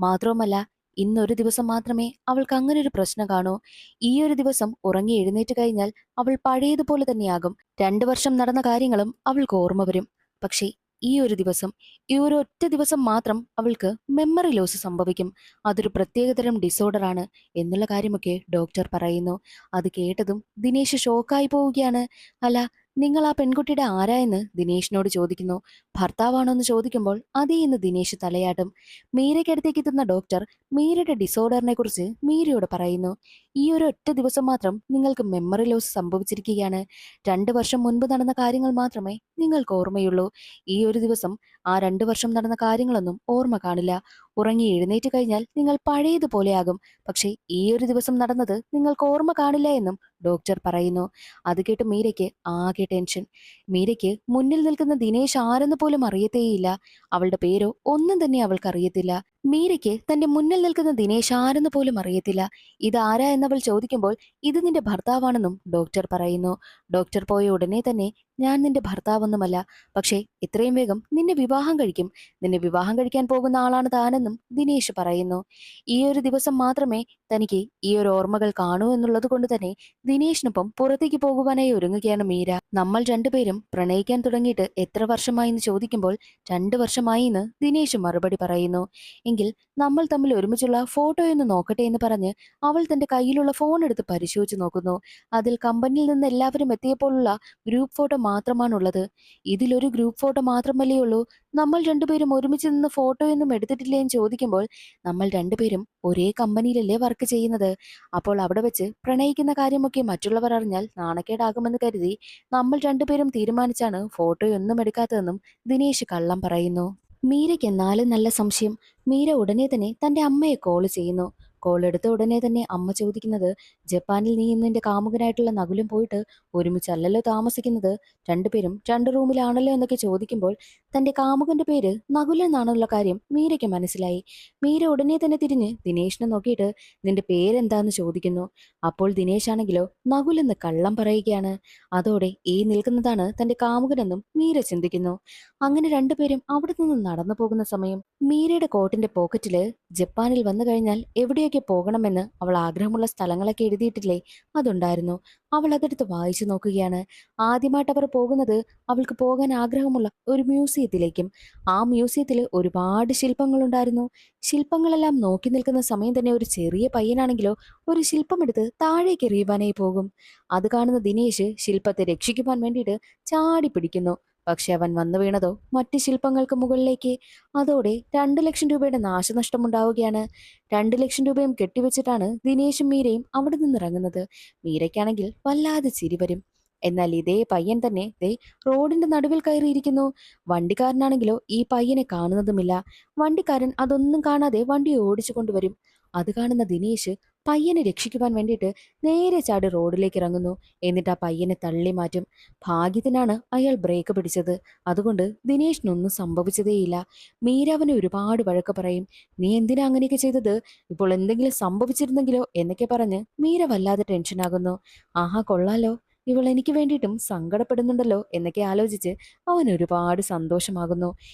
മാത്രവുമല്ല ഇന്നൊരു ദിവസം മാത്രമേ അവൾക്ക് അങ്ങനെ ഒരു പ്രശ്നം കാണൂ. ഈ ഒരു ദിവസം ഉറങ്ങി എഴുന്നേറ്റ് കഴിഞ്ഞാൽ അവൾ പഴയതുപോലെ തന്നെയാകും. 2 വർഷം നടന്ന കാര്യങ്ങളും അവൾക്ക് ഓർമ്മ വരും. പക്ഷേ ഈ ഒരു ദിവസം, ഈ ഒരു ഒറ്റ ദിവസം മാത്രം അവൾക്ക് മെമ്മറി ലോസ് സംഭവിക്കും. അതൊരു പ്രത്യേകതരം ഡിസോർഡർ ആണ് എന്നുള്ള കാര്യമൊക്കെ ഡോക്ടർ പറയുന്നു. അത് കേട്ടതും ദിനേശ് ഷോക്കായി പോവുകയാണ്. അല്ല, നിങ്ങൾ ആ പെൺകുട്ടിയുടെ ആരാ എന്ന് ദിനേശിനോട് ചോദിക്കുന്നു. ഭർത്താവാണോ എന്ന് ചോദിക്കുമ്പോൾ അതേ എന്ന് ദിനേശ് തലയാട്ടും. മീരയ്ക്കടുത്തേക്ക് എത്തുന്ന ഡോക്ടർ മീരയുടെ ഡിസോർഡറിനെ കുറിച്ച് മീരയോട് പറയുന്നു. ഈ ഒരു ഒറ്റ ദിവസം മാത്രം നിങ്ങൾക്ക് മെമ്മറി ലോസ് സംഭവിച്ചിരിക്കുകയാണ്. 2 വർഷം മുൻപ് നടന്ന കാര്യങ്ങൾ മാത്രമേ നിങ്ങൾക്ക് ഓർമ്മയുള്ളൂ. ഈ ഒരു ദിവസം ആ 2 വർഷം നടന്ന കാര്യങ്ങളൊന്നും ഓർമ്മ കാണില്ല. ഉറങ്ങി എഴുന്നേറ്റ് കഴിഞ്ഞാൽ നിങ്ങൾ പഴയതുപോലെയാകും. പക്ഷേ ഈ ഒരു ദിവസം നടന്നത് നിങ്ങൾക്ക് ഓർമ്മ കാണില്ല എന്നും ഡോക്ടർ പറയുന്നു. അത് കേട്ട് മീരയ്ക്ക് ആകെ ടെൻഷൻ. മീരയ്ക്ക് മുന്നിൽ നിൽക്കുന്ന ദിനേശ് ആരെന്ന് പോലും അറിയത്തേയില്ല. അവളുടെ പേരോ ഒന്നും തന്നെ അവൾക്ക് അറിയത്തില്ല. മീരയ്ക്ക് തന്റെ മുന്നിൽ നിൽക്കുന്ന ദിനേശ് ആരെന്ന് പോലും അറിയത്തില്ല. ഇതാരാ എന്നവൾ ചോദിക്കുമ്പോൾ ഇത് നിന്റെ ഭർത്താവാണെന്നും ഡോക്ടർ പറയുന്നു. ഡോക്ടർ പോയ ഉടനെ തന്നെ ഞാൻ നിന്റെ ഭർത്താവൊന്നുമല്ല, പക്ഷേ എത്രയും വേഗം നിന്നെ വിവാഹം കഴിക്കും. നിന്നെ വിവാഹം കഴിക്കാൻ പോകുന്ന ആളാണ് താനെന്നും ദിനേശ് പറയുന്നു. ഈ ഒരു ദിവസം മാത്രമേ തനിക്ക് ഈ ഒരു ഓർമ്മകൾ കാണൂ എന്നുള്ളത് കൊണ്ട് തന്നെ ദിനേശിനൊപ്പം പുറത്തേക്ക് പോകുവാനായി ഒരുങ്ങുകയാണ് മീര. നമ്മൾ രണ്ടുപേരും പ്രണയിക്കാൻ തുടങ്ങിയിട്ട് എത്ര വർഷമായി എന്ന് ചോദിക്കുമ്പോൾ 2 വർഷമായി എന്ന് ദിനേശ് മറുപടി പറയുന്നു. എങ്കിൽ നമ്മൾ തമ്മിൽ ഒരുമിച്ചുള്ള ഫോട്ടോയൊന്ന് നോക്കട്ടെ എന്ന് പറഞ്ഞ് അവൾ തന്റെ കയ്യിലുള്ള ഫോൺ എടുത്ത് പരിശോധിച്ച് നോക്കുന്നു. അതിൽ കമ്പനിയിൽ നിന്ന് എല്ലാവരും എത്തിയപ്പോഴുള്ള ഗ്രൂപ്പ് ഫോട്ടോ മാത്രമാണുള്ളത്. ഇതിലൊരു ഗ്രൂപ്പ് ഫോട്ടോ മാത്രമല്ലേ ഉള്ളൂ. നമ്മൾ രണ്ടുപേരും ഒരുമിച്ച് നിന്ന് ഫോട്ടോയൊന്നും എടുത്തിട്ടില്ലേ എന്ന് ചോദിക്കുമ്പോൾ, നമ്മൾ രണ്ടുപേരും ഒരേ കമ്പനിയിലല്ലേ വർക്ക് ചെയ്യുന്നത്. അപ്പോൾ അവിടെ വെച്ച് പ്രണയിക്കുന്ന കാര്യമൊക്കെ മറ്റുള്ളവർ അറിഞ്ഞാൽ നാണക്കേടാകുമെന്ന് കരുതി നമ്മൾ രണ്ടുപേരും തീരുമാനിച്ചാണ് ഫോട്ടോയൊന്നും എടുക്കാത്തതെന്നും ദിനേശ് കള്ളം പറയുന്നു. മീരയ്ക്ക് എന്നാലും നല്ല സംശയം. മീര ഉടനെ തന്നെ തന്റെ അമ്മയെ കോൾ ചെയ്യുന്നു. കോൾ എടുത്ത ഉടനെ തന്നെ അമ്മ ചോദിക്കുന്നത്, ജപ്പാനിൽ നീ ഇന്ന് നിന്റെ കാമുകനായിട്ടുള്ള നകുലും പോയിട്ട് ഒരുമിച്ചല്ലല്ലോ താമസിക്കുന്നത്, രണ്ടുപേരും രണ്ട് റൂമിലാണല്ലോ എന്നൊക്കെ ചോദിക്കുമ്പോൾ തന്റെ കാമുകന്റെ പേര് നകുൽ എന്നാണുള്ള കാര്യം മീരയ്ക്ക് മനസ്സിലായി. മീര ഉടനെ തന്നെ തിരിഞ്ഞ് ദിനേശിനെ നോക്കിയിട്ട് നിന്റെ പേരെന്താന്ന് ചോദിക്കുന്നു. അപ്പോൾ ദിനേശ് ആണെങ്കിലോ നകുൽ എന്ന് കള്ളം പറയുകയാണ്. അതോടെ ഈ നിൽക്കുന്നതാണ് തന്റെ കാമുകനെന്നും മീര ചിന്തിക്കുന്നു. അങ്ങനെ രണ്ടുപേരും അവിടെ നിന്ന് നടന്നു പോകുന്ന സമയം മീരയുടെ കോട്ടിന്റെ പോക്കറ്റില് ജപ്പാനിൽ വന്നു കഴിഞ്ഞാൽ എവിടെയൊക്കെ പോകണമെന്ന് അവൾ ആഗ്രഹമുള്ള സ്ഥലങ്ങളൊക്കെ എഴുതിയിട്ടില്ലേ, അതുണ്ടായിരുന്നു. അവൾ അതെടുത്ത് വായിച്ചു നോക്കുകയാണ്. ആദ്യമായിട്ട് അവർ പോകുന്നത് അവൾക്ക് പോകാൻ ആഗ്രഹമുള്ള ഒരു മ്യൂസിയത്തിലേക്കും. ആ മ്യൂസിയത്തിൽ ഒരുപാട് ശില്പങ്ങളുണ്ടായിരുന്നു. ശില്പങ്ങളെല്ലാം നോക്കി നിൽക്കുന്ന സമയം തന്നെ ഒരു ചെറിയ പയ്യനാണെങ്കിലോ ഒരു ശില്പമെടുത്ത് താഴേക്ക് എറിയുവാനായി പോകും. അത് കാണുന്ന ദിനേശ് ശില്പത്തെ രക്ഷിക്കുവാൻ വേണ്ടിയിട്ട് ചാടി പിടിക്കുന്നു. പക്ഷെ അവൻ വന്നു വീണതോ മറ്റ് ശില്പങ്ങൾക്ക് മുകളിലേക്ക്. അതോടെ 2 ലക്ഷം രൂപയുടെ നാശനഷ്ടമുണ്ടാവുകയാണ്. 2 ലക്ഷം രൂപയും കെട്ടിവെച്ചിട്ടാണ് ദിനേശും മീരയും അവിടെ നിന്നിറങ്ങുന്നത്. മീരയ്ക്കാണെങ്കിൽ വല്ലാതെ ചിരി വരും. എന്നാൽ ഇതേ പയ്യൻ തന്നെ ദേ റോഡിന്റെ നടുവിൽ കയറിയിരിക്കുന്നു. വണ്ടിക്കാരനാണെങ്കിലോ ഈ പയ്യനെ കാണുന്നതുമില്ല. വണ്ടിക്കാരൻ അതൊന്നും കാണാതെ വണ്ടി ഓടിച്ചു കൊണ്ടുവരും. അത് കാണുന്ന ദിനേശ് പയ്യനെ രക്ഷിക്കുവാൻ വേണ്ടിയിട്ട് നേരെ ചാടി റോഡിലേക്ക് ഇറങ്ങുന്നു. എന്നിട്ട് ആ പയ്യനെ തള്ളി മാറ്റും. ഭാഗ്യത്തിനാണ് അയാൾ ബ്രേക്ക് പിടിച്ചത്. അതുകൊണ്ട് ദിനേശിനൊന്നും സംഭവിച്ചതേയില്ല. മീര അവനെ ഒരുപാട് വഴക്ക് പറയും. നീ എന്തിനാ അങ്ങനെയൊക്കെ ചെയ്തത്, ഇപ്പോൾ എന്തെങ്കിലും സംഭവിച്ചിരുന്നെങ്കിലോ എന്നൊക്കെ പറഞ്ഞ് മീര വല്ലാതെ ടെൻഷനാകുന്നു. ആഹാ കൊള്ളാലോ, ഇവൾ എനിക്ക് വേണ്ടിയിട്ടും സങ്കടപ്പെടുന്നുണ്ടല്ലോ എന്നൊക്കെ ആലോചിച്ച് അവൻ ഒരുപാട് സന്തോഷമാകുന്നു.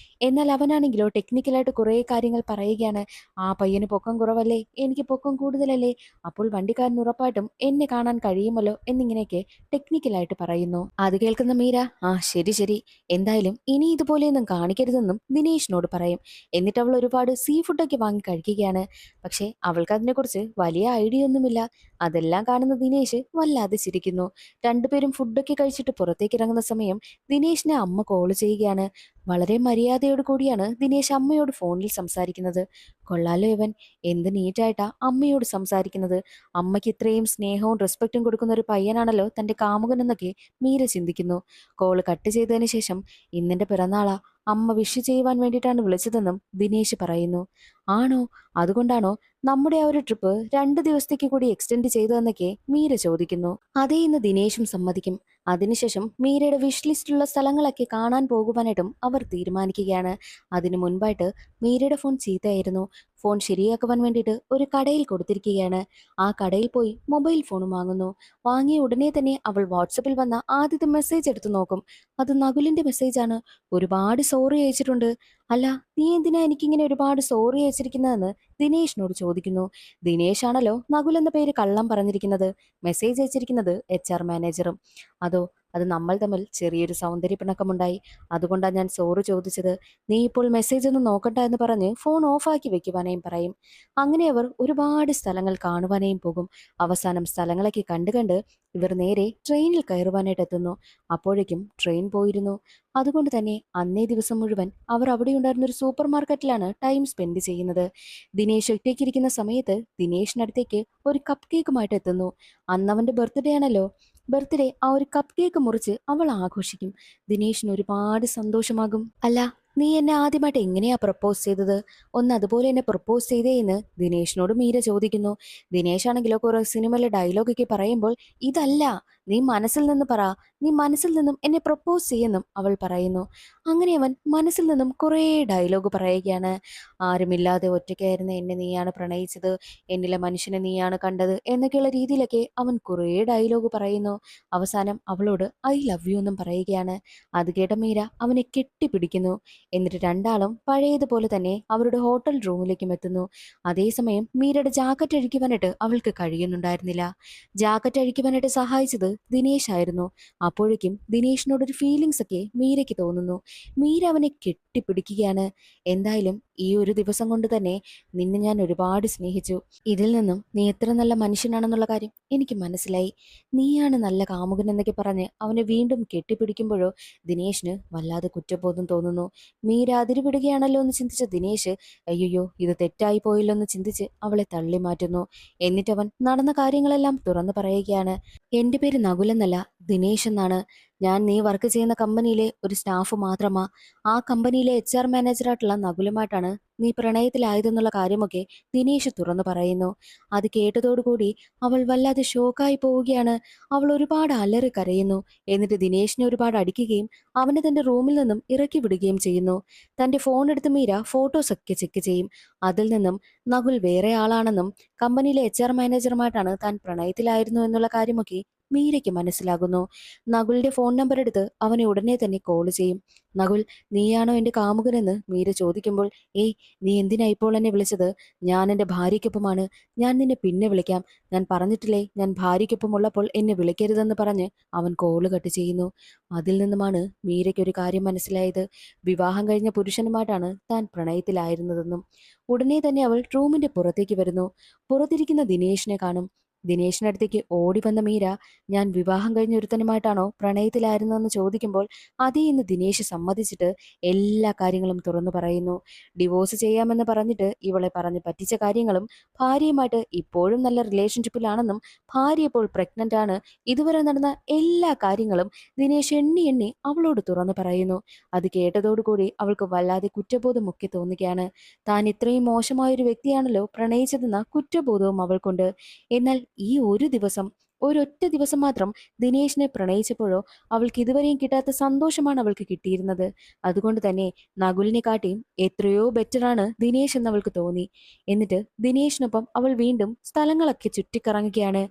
എന്നാൽ അവനാണെങ്കിലോ ടെക്നിക്കലായിട്ട് കുറേ കാര്യങ്ങൾ പറയുകയാണ്. ആ പയ്യന് പൊക്കം കുറവല്ലേ, എനിക്ക് പൊക്കം കൂടുതലല്ലേ, അപ്പോൾ വണ്ടിക്കാരൻ ഉറപ്പായിട്ടും എന്നെ കാണാൻ കഴിയുമല്ലോ എന്നിങ്ങനെയൊക്കെ ടെക്നിക്കലായിട്ട് പറയുന്നു. അത് കേൾക്കുന്ന മീര ആ ശരി ശരി, എന്തായാലും ഇനി ഇതുപോലെയൊന്നും കാണിക്കരുതെന്നും ദിനേശിനോട് പറയും. എന്നിട്ട് അവൾ ഒരുപാട് സീ ഫുഡൊക്കെ വാങ്ങി കഴിക്കുകയാണ്. പക്ഷേ അവൾക്ക് അതിനെക്കുറിച്ച് വലിയ ഐഡിയ ഒന്നുമില്ല. അതെല്ലാം കാണുന്ന ദിനേശ് വല്ലാതെ ചിരിക്കുന്നു. രണ്ടുപേരും ഫുഡൊക്കെ കഴിച്ചിട്ട് പുറത്തേക്ക് ഇറങ്ങുന്ന സമയം ദിനേശിനെ അമ്മ കോൾ ചെയ്യുകയാണ്. വളരെ മര്യാദയോട് കൂടിയാണ് ദിനേശ് അമ്മയോട് ഫോണിൽ സംസാരിക്കുന്നത്. കൊള്ളാലോ ഇവൻ, എന്ത് നീറ്റായിട്ടാ അമ്മയോട് സംസാരിക്കുന്നത്. അമ്മയ്ക്ക് ഇത്രയും സ്നേഹവും റെസ്പെക്റ്റും കൊടുക്കുന്ന ഒരു പയ്യനാണല്ലോ തന്റെ കാമുകൻ എന്നൊക്കെ മീര ചിന്തിക്കുന്നു. കോള് കട്ട് ചെയ്തതിന് ശേഷം ഇന്നെന്റെ പിറന്നാളാ, അമ്മ വിഷ് ചെയ്യുവാൻ വേണ്ടിയിട്ടാണ് വിളിച്ചതെന്നും ദിനേശ് പറയുന്നു. ആണോ, അതുകൊണ്ടാണോ നമ്മുടെ ആ ഒരു ട്രിപ്പ് 2 ദിവസത്തേക്ക് കൂടി എക്സ്റ്റെൻഡ് ചെയ്തതെന്നൊക്കെ മീര ചോദിക്കുന്നു. അതേ എന്ന് ദിനേശും സമ്മതിക്കും. അതിനുശേഷം മീരയുടെ വിഷ് ലിസ്റ്റിലുള്ള സ്ഥലങ്ങളൊക്കെ കാണാൻ പോകുവാനായിട്ടും അവർ തീരുമാനിക്കുകയാണ്. അതിനു മുൻപായിട്ട് മീരയുടെ ഫോൺ ചീത്തയായിരുന്നു. ഫോൺ ശരിയാക്കുവാൻ വേണ്ടിയിട്ട് ഒരു കടയിൽ കൊടുത്തിരിക്കുകയാണ്. ആ കടയിൽ പോയി മൊബൈൽ ഫോണും വാങ്ങുന്നു. വാങ്ങിയ ഉടനെ തന്നെ അവൾ വാട്സപ്പിൽ വന്ന ആദ്യത്തെ മെസ്സേജ് എടുത്തു നോക്കും. അത് നകുലിന്റെ മെസ്സേജാണ്. ഒരുപാട് സോറി അയച്ചിട്ടുണ്ട്. അല്ല, നീ എന്തിനാ എനിക്കിങ്ങനെ ഒരുപാട് സോറി അയച്ചിരിക്കുന്നതെന്ന് ദിനേശിനോട് ചോദിക്കുന്നു. ദിനേശ് ആണല്ലോ നകുൽ എന്ന പേര് കള്ളം പറഞ്ഞിരിക്കുന്നത്. മെസ്സേജ് അയച്ചിരിക്കുന്നത് HR മാനേജറും. അതോ അത് നമ്മൾ തമ്മിൽ ചെറിയൊരു സൗന്ദര്യ പിണക്കമുണ്ടായി, അതുകൊണ്ടാണ് ഞാൻ സോറി ചോദിച്ചത്. നീ ഇപ്പോൾ മെസ്സേജ് ഒന്നും നോക്കണ്ട എന്ന് പറഞ്ഞ് ഫോൺ ഓഫാക്കി വെക്കുവാനേയും പറയും. അങ്ങനെ അവർ ഒരുപാട് സ്ഥലങ്ങൾ കാണുവാനേയും പോകും. അവസാനം സ്ഥലങ്ങളൊക്കെ കണ്ട് കണ്ട് ഇവർ നേരെ ട്രെയിനിൽ കയറുവാനായിട്ട് എത്തുന്നു. അപ്പോഴേക്കും ട്രെയിൻ പോയിരുന്നു. അതുകൊണ്ട് തന്നെ അന്നേ ദിവസം മുഴുവൻ അവർ അവിടെ ഉണ്ടായിരുന്ന ഒരു സൂപ്പർ മാർക്കറ്റിലാണ് ടൈം സ്പെൻഡ് ചെയ്യുന്നത്. ദിനേശ് ഒറ്റയ്ക്കിരിക്കുന്ന സമയത്ത് ദിനേശിനടുത്തേക്ക് ഒരു കപ്പ് കേക്കുമായിട്ട് എത്തുന്നു. അന്ന് അവന്റെ ബർത്ത്ഡേ ആണല്ലോ. ബർത്ത്ഡേ ആ ഒരു കപ്പ് കേക്ക് മുറിച്ച് അവൾ ആഘോഷിക്കും. ദിനേശിന് ഒരുപാട് സന്തോഷമാകും. അല്ല, നീ എന്നെ ആദ്യമായിട്ട് എങ്ങനെയാ പ്രപ്പോസ് ചെയ്തത്, ഒന്ന് അതുപോലെ എന്നെ പ്രപ്പോസ് ചെയ്തേ എന്ന് ദിനേശിനോട് മീര ചോദിക്കുന്നു. ദിനേശ് ആണെങ്കിലോ കുറെ സിനിമയിലെ ഡയലോഗൊക്കെ പറയുമ്പോൾ ഇതല്ല, നീ മനസ്സിൽ നിന്ന് പറ, നീ മനസ്സിൽ നിന്നും എന്നെ പ്രപ്പോസ് ചെയ്യുന്നും അവൾ പറയുന്നു. അങ്ങനെ അവൻ മനസ്സിൽ നിന്നും കുറേ ഡയലോഗ് പറയുകയാണ്. ആരുമില്ലാതെ ഒറ്റയ്ക്കായിരുന്ന എന്നെ നീയാണ് പ്രണയിച്ചത്, എന്നിലെ മനുഷ്യനെ നീയാണ് കണ്ടത് എന്നൊക്കെയുള്ള രീതിയിലൊക്കെ അവൻ കുറേ ഡയലോഗ് പറയുന്നു. അവസാനം അവളോട് ഐ ലവ് യു എന്നും പറയുകയാണ്. അത് കേട്ട മീര അവനെ കെട്ടിപ്പിടിക്കുന്നു. എന്നിട്ട് രണ്ടാളും പഴയതുപോലെ തന്നെ അവരുടെ ഹോട്ടൽ റൂമിലേക്കും എത്തുന്നു. അതേസമയം മീരയുടെ ജാക്കറ്റ് അഴിക്കുവാനായിട്ട് അവൾക്ക് കഴിയുന്നുണ്ടായിരുന്നില്ല. ജാക്കറ്റ് അഴിക്കുവാനായിട്ട് സഹായിച്ചത് ദിനേശ് ആയിരുന്നു. അപ്പോഴേക്കും ദിനേശിനോടൊരു ഫീലിങ്സ് ഒക്കെ മീരയ്ക്ക് തോന്നുന്നു. മീര അവനെ കെട്ടിപ്പിടിക്കുകയാണ്. എന്തായാലും ഈ ഒരു ദിവസം കൊണ്ട് തന്നെ നിന്നെ ഞാൻ ഒരുപാട് സ്നേഹിച്ചു. ഇതിൽ നിന്നും നീ എത്ര നല്ല മനുഷ്യനാണെന്നുള്ള കാര്യം എനിക്ക് മനസ്സിലായി. നീയാണ് നല്ല കാമുകൻ എന്നൊക്കെ പറഞ്ഞ് അവനെ വീണ്ടും കെട്ടിപ്പിടിക്കുമ്പോഴോ ദിനേശിന് വല്ലാതെ കുറ്റബോധം തോന്നുന്നു. മീര അതിരുവിടുകയാണല്ലോ എന്ന് ചിന്തിച്ച ദിനേശ് അയ്യോ ഇത് തെറ്റായി പോയല്ലോ എന്ന് ചിന്തിച്ച് അവളെ തള്ളി മാറ്റുന്നു. എന്നിട്ടവൻ നടന്ന കാര്യങ്ങളെല്ലാം തുറന്നു പറയുകയാണ്. എന്റെ പേര് നകുലെന്നല്ല, ദിനേശ് എന്നാണ്. ഞാൻ നീ വർക്ക് ചെയ്യുന്ന കമ്പനിയിലെ ഒരു സ്റ്റാഫ് മാത്രമാ. ആ കമ്പനിയിലെ HR മാനേജറായിട്ടുള്ള നകുലുമായിട്ടാണ് നീ പ്രണയത്തിലായതെന്നുള്ള കാര്യമൊക്കെ ദിനേശ് തുറന്നു പറയുന്നു. അത് കേട്ടതോടുകൂടി അവൾ വല്ലാതെ ഷോക്കായി പോവുകയാണ്. അവൾ ഒരുപാട് അലറി കരയുന്നു. എന്നിട്ട് ദിനേശിനെ ഒരുപാട് അടിക്കുകയും അവനെ തന്റെ റൂമിൽ നിന്നും ഇറക്കി വിടുകയും ചെയ്യുന്നു. തന്റെ ഫോൺ എടുത്ത് മീര ഫോട്ടോസ് ഒക്കെ ചെക്ക് ചെയ്യും. അതിൽ നിന്നും നകുൽ വേറെ ആളാണെന്നും കമ്പനിയിലെ HR മാനേജറുമായിട്ടാണ് താൻ പ്രണയത്തിലായിരുന്നു എന്നുള്ള കാര്യമൊക്കെ മീരയ്ക്ക് മനസ്സിലാകുന്നു. നകുലിന്റെ ഫോൺ നമ്പർ എടുത്ത് അവനെ ഉടനെ തന്നെ കോൾ ചെയ്യും. നകുൽ, നീയാണോ എന്റെ കാമുകനെന്ന് മീര ചോദിക്കുമ്പോൾ ഏയ്, നീ എന്തിനാ ഇപ്പോൾ എന്നെ വിളിച്ചത്? ഞാൻ എന്റെ ഭാര്യയ്ക്കൊപ്പമാണ്. ഞാൻ നിന്നെ പിന്നെ വിളിക്കാം. ഞാൻ പറഞ്ഞിട്ടില്ലേ ഞാൻ ഭാര്യയ്ക്കൊപ്പം ഉള്ളപ്പോൾ എന്നെ വിളിക്കരുതെന്ന് പറഞ്ഞ് അവൻ കോള് കട്ട് ചെയ്യുന്നു. അതിൽ നിന്നുമാണ് മീരയ്ക്ക് ഒരു കാര്യം മനസ്സിലായത്. വിവാഹം കഴിഞ്ഞ പുരുഷനുമായിട്ടാണ് താൻ പ്രണയത്തിലായിരുന്നതെന്നും. ഉടനെ തന്നെ അവൾ റൂമിന്റെ പുറത്തേക്ക് വരുന്നു. പുറത്തിരിക്കുന്ന ദിനേശിനെ കാണും. ദിനേശിനടുത്തേക്ക് ഓടി വന്ന മീര ഞാൻ വിവാഹം കഴിഞ്ഞ ഒരുത്തനുമായിട്ടാണോ പ്രണയത്തിലായിരുന്നതെന്ന് ചോദിക്കുമ്പോൾ അതേ എന്ന് ദിനേശ് സമ്മതിച്ചിട്ട് എല്ലാ കാര്യങ്ങളും തുറന്നു പറയുന്നു. ഡിവോഴ്സ് ചെയ്യാമെന്ന് പറഞ്ഞിട്ട് ഇവളെ പറഞ്ഞ് പറ്റിച്ച കാര്യങ്ങളും ഭാര്യയുമായിട്ട് ഇപ്പോഴും നല്ല റിലേഷൻഷിപ്പിലാണെന്നും ഭാര്യ ഇപ്പോൾ പ്രഗ്നന്റ് ആണ്, ഇതുവരെ നടന്ന എല്ലാ കാര്യങ്ങളും ദിനേശ് എണ്ണി എണ്ണി അവളോട് തുറന്നു പറയുന്നു. അത് കേട്ടതോടുകൂടി അവൾക്ക് വല്ലാതെ കുറ്റബോധമൊക്കെ തോന്നുകയാണ്. താൻ ഇത്രയും മോശമായൊരു വ്യക്തിയാണല്ലോ പ്രണയിച്ചതെന്ന കുറ്റബോധവും അവൾക്കുണ്ട്. എന്നാൽ ഈ ഒരു ദിവസം, ഒരൊറ്റ ദിവസം മാത്രം ദിനേശിനെ പ്രണയിച്ചപ്പോഴോ അവൾക്ക് ഇതുവരെയും കിട്ടാത്ത സന്തോഷമാണ് അവൾക്ക് കിട്ടിയിരുന്നത്. അതുകൊണ്ട് തന്നെ നകുലിനെ കാട്ടിയും എത്രയോ ബെറ്ററാണ് ദിനേശ് എന്ന് അവൾക്ക് തോന്നി. എന്നിട്ട് ദിനേശിനൊപ്പം അവൾ വീണ്ടും സ്ഥലങ്ങളൊക്കെ ചുറ്റിക്കറങ്ങുകയാണ്.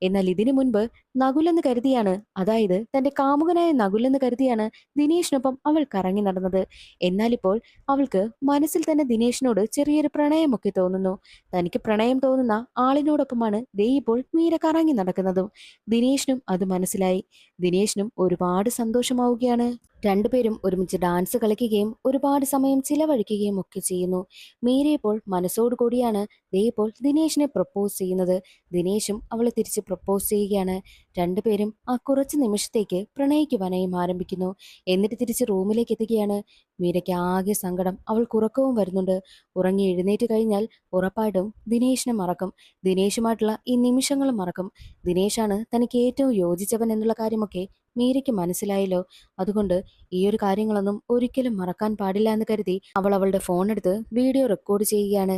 എന്നാൽ ഇതിനു മുൻപ് നകുലെന്ന് കരുതിയാണ്, അതായത് തന്റെ കാമുകനായ നകുലെന്ന് കരുതിയാണ് ദിനേശിനൊപ്പം അവൾ കറങ്ങി നടന്നത്. എന്നാലിപ്പോൾ അവൾക്ക് മനസ്സിൽ തന്നെ ദിനേശിനോട് ചെറിയൊരു പ്രണയമൊക്കെ തോന്നുന്നു. തനിക്ക് പ്രണയം തോന്നുന്ന ആളിനോടൊപ്പമാണ് ദേ ഇപ്പോൾ മീര കറങ്ങി നടക്കുന്നതും. ദിനേശിനും അത് മനസ്സിലായി. ദിനേശിനും ഒരുപാട് സന്തോഷമാവുകയാണ്. രണ്ടുപേരും ഒരുമിച്ച് ഡാൻസ് കളിക്കുകയും ഒരുപാട് സമയം ചിലവഴിക്കുകയും ഒക്കെ ചെയ്യുന്നു. മീര ഇപ്പോൾ മനസ്സോടുകൂടിയാണ് ദേ ഇപ്പോൾ ദിനേശിനെ പ്രപ്പോസ് ചെയ്യുന്നത്. ദിനേശും അവളെ തിരിച്ച് പ്രപ്പോസ് ചെയ്യുകയാണ്. രണ്ടുപേരും ആ കുറച്ച് നിമിഷത്തേക്ക് പ്രണയിക്കുവാനായും ആരംഭിക്കുന്നു. എന്നിട്ട് തിരിച്ച് റൂമിലേക്ക് എത്തുകയാണ്. മീരയ്ക്ക് ആകെ സങ്കടം, അവൾക്ക് ഉറക്കവും വരുന്നുണ്ട്. ഉറങ്ങി എഴുന്നേറ്റ് കഴിഞ്ഞാൽ ഉറപ്പായിട്ടും ദിനേശിനെ മറക്കും. ദിനേശുമായിട്ടുള്ള ഈ നിമിഷങ്ങളും മറക്കും. ദിനേശാണ് തനിക്ക് ഏറ്റവും യോജിച്ചവൻ എന്നുള്ള കാര്യമൊക്കെ മീരയ്ക്ക് മനസ്സിലായല്ലോ. അതുകൊണ്ട് ഈ ഒരു കാര്യങ്ങളൊന്നും ഒരിക്കലും മറക്കാൻ പാടില്ല എന്ന് കരുതി അവൾ അവളുടെ ഫോൺ എടുത്ത് വീഡിയോ റെക്കോർഡ് ചെയ്യുകയാണ്.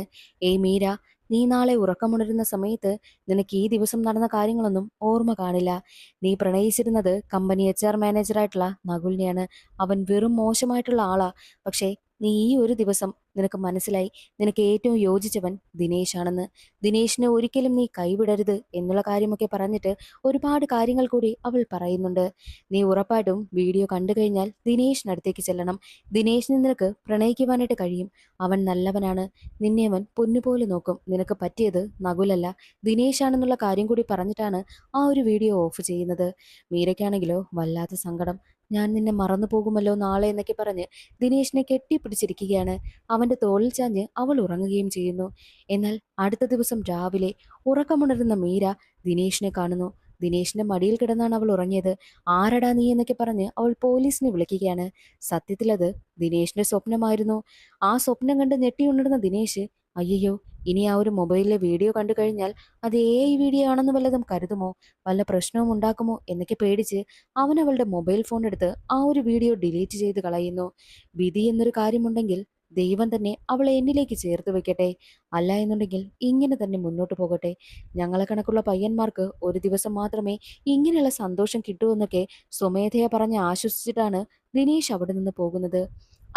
ഏയ് മീര, നീ നാളെ ഉറക്കമുണരുന്ന സമയത്ത് നിനക്ക് ഈ ദിവസം നടന്ന കാര്യങ്ങളൊന്നും ഓർമ്മ കാണില്ല. നീ പ്രണയിച്ചിരുന്നത് കമ്പനി HR മാനേജറായിട്ടുള്ള നകുലിനെയാണ്. അവൻ വെറും മോശമായിട്ടുള്ള ആളാ. പക്ഷേ നീ ഈ ഒരു ദിവസം നിനക്ക് മനസ്സിലായി നിനക്ക് ഏറ്റവും യോജിച്ചവൻ ദിനേശാണെന്ന്. ദിനേശിനെ ഒരിക്കലും നീ കൈവിടരുത് എന്നുള്ള കാര്യമൊക്കെ പറഞ്ഞിട്ട് ഒരുപാട് കാര്യങ്ങൾ കൂടി അവൾ പറയുന്നുണ്ട്. നീ ഉറപ്പായിട്ടും വീഡിയോ കണ്ടു കഴിഞ്ഞാൽ ദിനേശിനടുത്തേക്ക് ചെല്ലണം. ദിനേശിനെ നിനക്ക് പ്രണയിക്കുവാനായിട്ട് കഴിയും. അവൻ നല്ലവനാണ്. നിന്നെ അവൻ പൊന്നുപോലെ നോക്കും. നിനക്ക് പറ്റിയത് നകുലല്ല, ദിനേശാണെന്നുള്ള കാര്യം കൂടി പറഞ്ഞിട്ടാണ് ആ ഒരു വീഡിയോ ഓഫ് ചെയ്യുന്നത്. മീരയ്ക്കാണെങ്കിലോ വല്ലാത്ത സങ്കടം. ഞാൻ നിന്നെ മറന്നു പോകുമല്ലോ നാളെ എന്നൊക്കെ പറഞ്ഞ് ദിനേശിനെ കെട്ടിപ്പിടിച്ചിരിക്കുകയാണ്. അവന്റെ തോളിൽ ചാഞ്ഞ് അവൾ ഉറങ്ങുകയും ചെയ്യുന്നു. എന്നാൽ അടുത്ത ദിവസം രാവിലെ ഉറക്കമുണരുന്ന മീര ദിനേശിനെ കാണുന്നു. ദിനേശിന്റെ മടിയിൽ കിടന്നാണ് അവൾ ഉറങ്ങിയത്. ആരടാ നീ എന്നൊക്കെ പറഞ്ഞ് അവൾ പോലീസിനെ വിളിക്കുകയാണ്. സത്യത്തിൽ അത് ദിനേശിന്റെ സ്വപ്നമായിരുന്നു. ആ സ്വപ്നം കണ്ട് ഞെട്ടിയുണർന്ന ദിനേശ് അയ്യോ, ഇനി ആ ഒരു മൊബൈലിലെ വീഡിയോ കണ്ടു കഴിഞ്ഞാൽ അത് AI വീഡിയോ ആണെന്ന് വല്ലതും കരുതുമോ, വല്ല പ്രശ്നവും ഉണ്ടാക്കുമോ എന്നൊക്കെ പേടിച്ച് അവൻ അവളുടെ മൊബൈൽ ഫോൺ എടുത്ത് ആ ഒരു വീഡിയോ ഡിലീറ്റ് ചെയ്ത് കളയുന്നു. വിധി എന്നൊരു കാര്യമുണ്ടെങ്കിൽ ദൈവം തന്നെ അവളെ എന്നിലേക്ക് ചേർത്ത് വെക്കട്ടെ, അല്ല എന്നുണ്ടെങ്കിൽ ഇങ്ങനെ തന്നെ മുന്നോട്ട് പോകട്ടെ. ഞങ്ങളെ കണക്കുള്ള പയ്യന്മാർക്ക് ഒരു ദിവസം മാത്രമേ ഇങ്ങനെയുള്ള സന്തോഷം കിട്ടൂ എന്നൊക്കെ സ്വമേധയാ പറഞ്ഞ് ആശ്വസിച്ചിട്ടാണ് ദിനേശ് അവിടെ നിന്ന് പോകുന്നത്.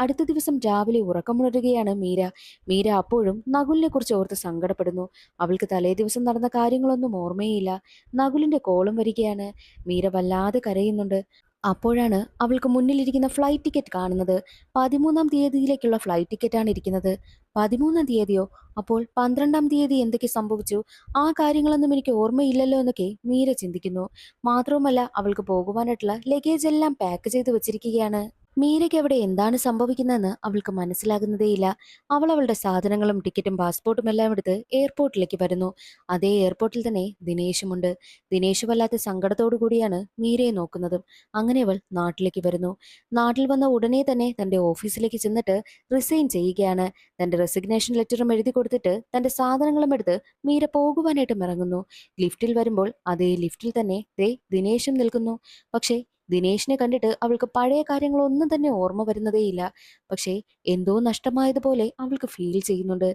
അടുത്ത ദിവസം രാവിലെ ഉറക്കമുണരുകയാണ് മീര. മീര അപ്പോഴും നകുലിനെ കുറിച്ച് ഓർത്ത് സങ്കടപ്പെടുന്നു. അവൾക്ക് തലേ ദിവസം നടന്ന കാര്യങ്ങളൊന്നും ഓർമ്മയില്ല. നകുലിന്റെ കോളും വരികയാണ്. മീര വല്ലാതെ കരയുന്നുണ്ട്. അപ്പോഴാണ് അവൾക്ക് മുന്നിലിരിക്കുന്ന ഫ്ലൈറ്റ് ടിക്കറ്റ് കാണുന്നത്. 13-ാം തീയതിയിലേക്കുള്ള ഫ്ലൈറ്റ് ടിക്കറ്റാണ് ഇരിക്കുന്നത്. 13-ാം തീയതിയോ? അപ്പോൾ 12-ാം തീയതി എന്തൊക്കെ സംഭവിച്ചു? ആ കാര്യങ്ങളൊന്നും എനിക്ക് ഓർമ്മയില്ലല്ലോ എന്നൊക്കെ മീര ചിന്തിക്കുന്നു. മാത്രവുമല്ല അവൾക്ക് പോകുവാനായിട്ടുള്ള ലഗേജ് എല്ലാം പാക്ക് ചെയ്ത് വെച്ചിരിക്കുകയാണ്. മീരയ്ക്ക് അവിടെ എന്താണ് സംഭവിക്കുന്നതെന്ന് അവൾക്ക് മനസ്സിലാകുന്നതേയില്ല. അവൾ അവളുടെ സാധനങ്ങളും ടിക്കറ്റും പാസ്പോർട്ടും എല്ലാം എടുത്ത് എയർപോർട്ടിലേക്ക് വരുന്നു. അതേ എയർപോർട്ടിൽ തന്നെ ദിനേശുമുണ്ട്. ദിനേശ് വല്ലാത്ത സങ്കടത്തോടു കൂടിയാണ് മീരയെ നോക്കുന്നതും. അങ്ങനെ അവൾ നാട്ടിലേക്ക് വരുന്നു. നാട്ടിൽ വന്ന ഉടനെ തന്നെ തന്റെ ഓഫീസിലേക്ക് ചെന്നിട്ട് റിസൈൻ ചെയ്യുകയാണ്. തന്റെ റെസിഗ്നേഷൻ ലെറ്ററും എഴുതി കൊടുത്തിട്ട് തന്റെ സാധനങ്ങളും എടുത്ത് മീര പോകുവാനായിട്ടും ഇറങ്ങുന്നു. ലിഫ്റ്റിൽ വരുമ്പോൾ അതേ ലിഫ്റ്റിൽ തന്നെ ദേ ദിനേശും നിൽക്കുന്നു. പക്ഷേ ദിനേശിനെ കണ്ടിട്ട് അവൾക്ക് പഴയ കാര്യങ്ങളൊന്നും തന്നെ ഓർമ്മ വരുന്നതേയില്ല. പക്ഷേ എന്തോ നഷ്ടമായതുപോലെ അവൾക്ക് ഫീൽ ചെയ്യുന്നുണ്ട്.